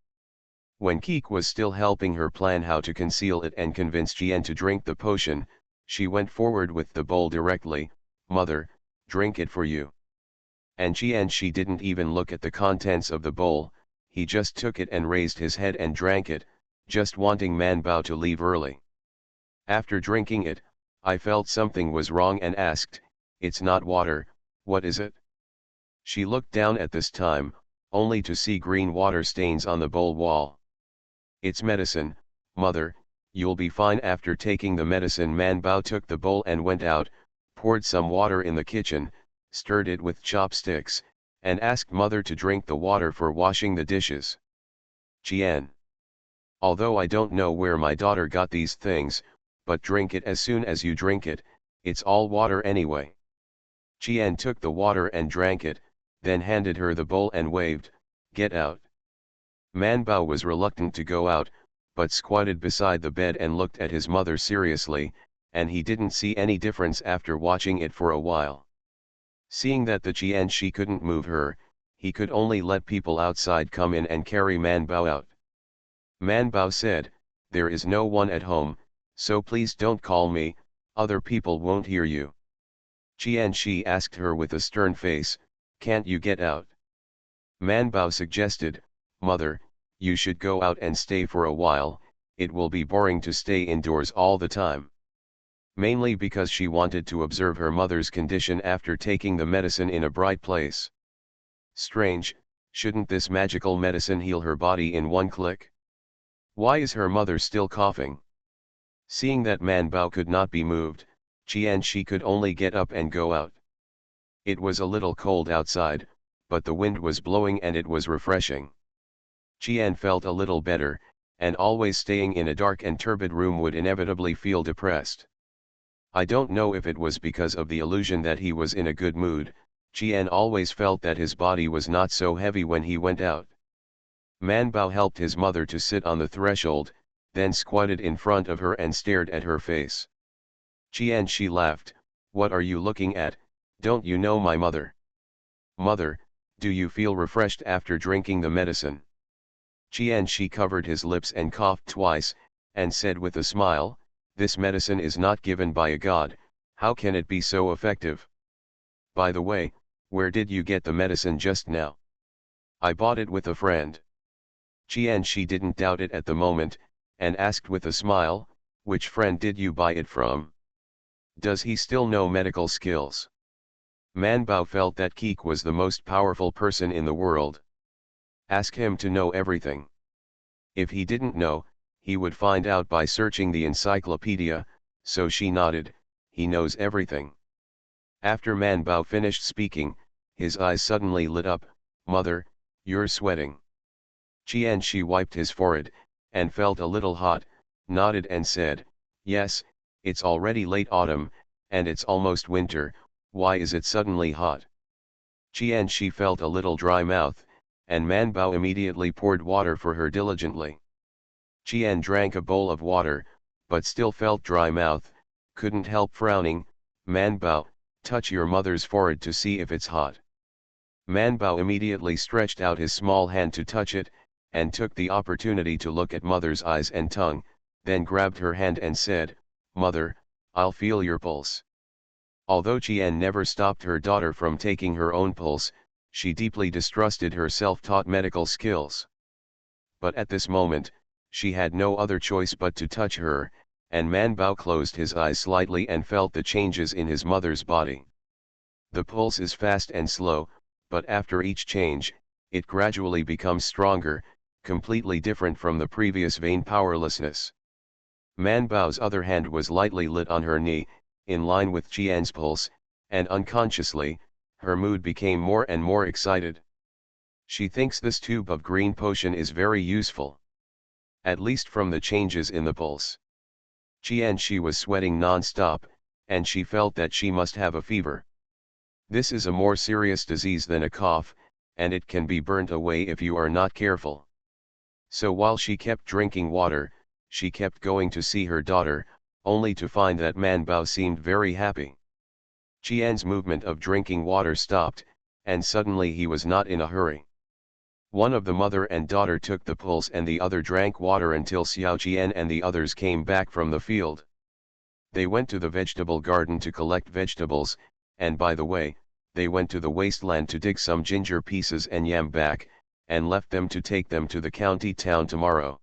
When Keek was still helping her plan how to conceal it and convince Jian to drink the potion, she went forward with the bowl directly, "Mother, drink it for you." And she didn't even look at the contents of the bowl, he just took it and raised his head and drank it, just wanting Manbao to leave early. After drinking it, I felt something was wrong and asked, "It's not water, what is it?" She looked down at this time, only to see green water stains on the bowl wall. "It's medicine, mother, you'll be fine." After taking the medicine, Manbao took the bowl and went out, poured some water in the kitchen, stirred it with chopsticks, and asked mother to drink the water for washing the dishes. Qian. Although I don't know where my daughter got these things, but drink it as soon as you drink it, it's all water anyway. Qian took the water and drank it, then handed her the bowl and waved, "Get out." Manbao was reluctant to go out, but squatted beside the bed and looked at his mother seriously, and he didn't see any difference after watching it for a while. Seeing that the she couldn't move her, he could only let people outside come in and carry Manbao out. Manbao said, "There is no one at home, so please don't call me, other people won't hear you." She asked her with a stern face, "Can't you get out?" Manbao suggested, "Mother, you should go out and stay for a while, it will be boring to stay indoors all the time." Mainly because she wanted to observe her mother's condition after taking the medicine in a bright place. Strange, shouldn't this magical medicine heal her body in one click? Why is her mother still coughing? Seeing that Manbao could not be moved, she could only get up and go out. It was a little cold outside, but the wind was blowing and it was refreshing. Qian felt a little better, and always staying in a dark and turbid room would inevitably feel depressed. I don't know if it was because of the illusion that he was in a good mood, Qian always felt that his body was not so heavy when he went out. Manbao helped his mother to sit on the threshold, then squatted in front of her and stared at her face. She laughed, "What are you looking at, don't you know my mother?" "Mother, do you feel refreshed after drinking the medicine?" She covered his lips and coughed twice, and said with a smile, "This medicine is not given by a god, how can it be so effective? By the way, where did you get the medicine just now?" "I bought it with a friend." She didn't doubt it at the moment, and asked with a smile, "Which friend did you buy it from? Does he still know medical skills?" Manbao felt that Keek was the most powerful person in the world. Ask him to know everything. If he didn't know, he would find out by searching the encyclopedia, so she nodded, "He knows everything." After Manbao finished speaking, his eyes suddenly lit up, "Mother, you're sweating." She wiped his forehead, and felt a little hot, nodded and said, "Yes, it's already late autumn, and it's almost winter, why is it suddenly hot?" She felt a little dry mouth, and Manbao immediately poured water for her diligently. Qian drank a bowl of water, but still felt dry mouth, couldn't help frowning. Man Bao, touch your mother's forehead to see if it's hot. Man Bao immediately stretched out his small hand to touch it, and took the opportunity to look at mother's eyes and tongue, then grabbed her hand and said, "Mother, I'll feel your pulse." Although Qian never stopped her daughter from taking her own pulse, she deeply distrusted her self-taught medical skills. But at this moment, she had no other choice but to touch her, and Man Bao closed his eyes slightly and felt the changes in his mother's body. The pulse is fast and slow, but after each change, it gradually becomes stronger, completely different from the previous vain powerlessness. Man Bao's other hand was lightly lit on her knee, in line with Qian's pulse, and unconsciously, her mood became more and more excited. She thinks this tube of green potion is very useful. At least from the changes in the pulse. She was sweating non-stop, and she felt that she must have a fever. This is a more serious disease than a cough, and it can be burnt away if you are not careful. So while she kept drinking water, she kept going to see her daughter, only to find that Man Bao seemed very happy. Qian's movement of drinking water stopped, and suddenly he was not in a hurry. One of the mother and daughter took the pulse and the other drank water until Xiao Qian and the others came back from the field. They went to the vegetable garden to collect vegetables, and by the way, they went to the wasteland to dig some ginger pieces and yam back, and left them to take them to the county town tomorrow.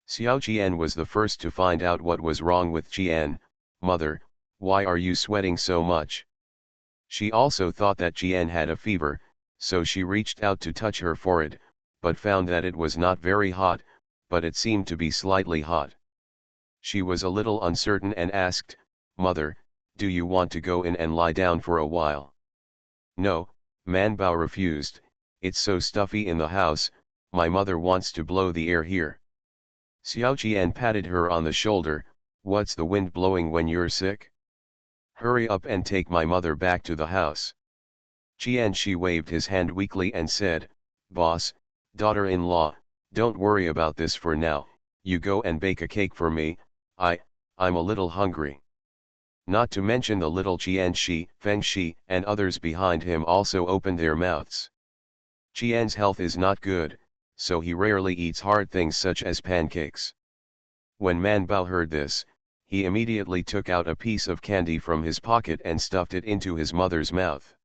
Xiao Qian was the first to find out what was wrong with Qian. "Mother, why are you sweating so much?" She also thought that Qian had a fever, so she reached out to touch her forehead, but found that it was not very hot, but it seemed to be slightly hot. She was a little uncertain and asked, "Mother, do you want to go in and lie down for a while?" "No," Man Bao refused, "it's so stuffy in the house, my mother wants to blow the air here." Xiao Qian patted her on the shoulder, "What's the wind blowing when you're sick? Hurry up and take my mother back to the house." She waved his hand weakly and said, "Boss, daughter-in-law, don't worry about this for now, you go and bake a cake for me, I'm a little hungry." Not to mention the little Shi, Feng Shi, and others behind him also opened their mouths. Qian's health is not good, so he rarely eats hard things such as pancakes. When Man Bao heard this, he immediately took out a piece of candy from his pocket and stuffed it into his mother's mouth.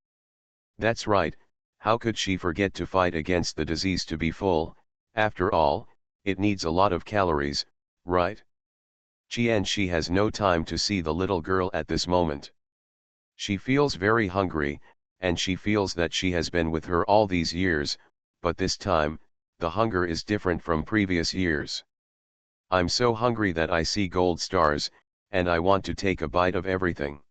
That's right, how could she forget to fight against the disease to be full? After all, it needs a lot of calories, right? She has no time to see the little girl at this moment. She feels very hungry, and she feels that she has been with her all these years, but this time, the hunger is different from previous years. "I'm so hungry that I see gold stars, and I want to take a bite of everything."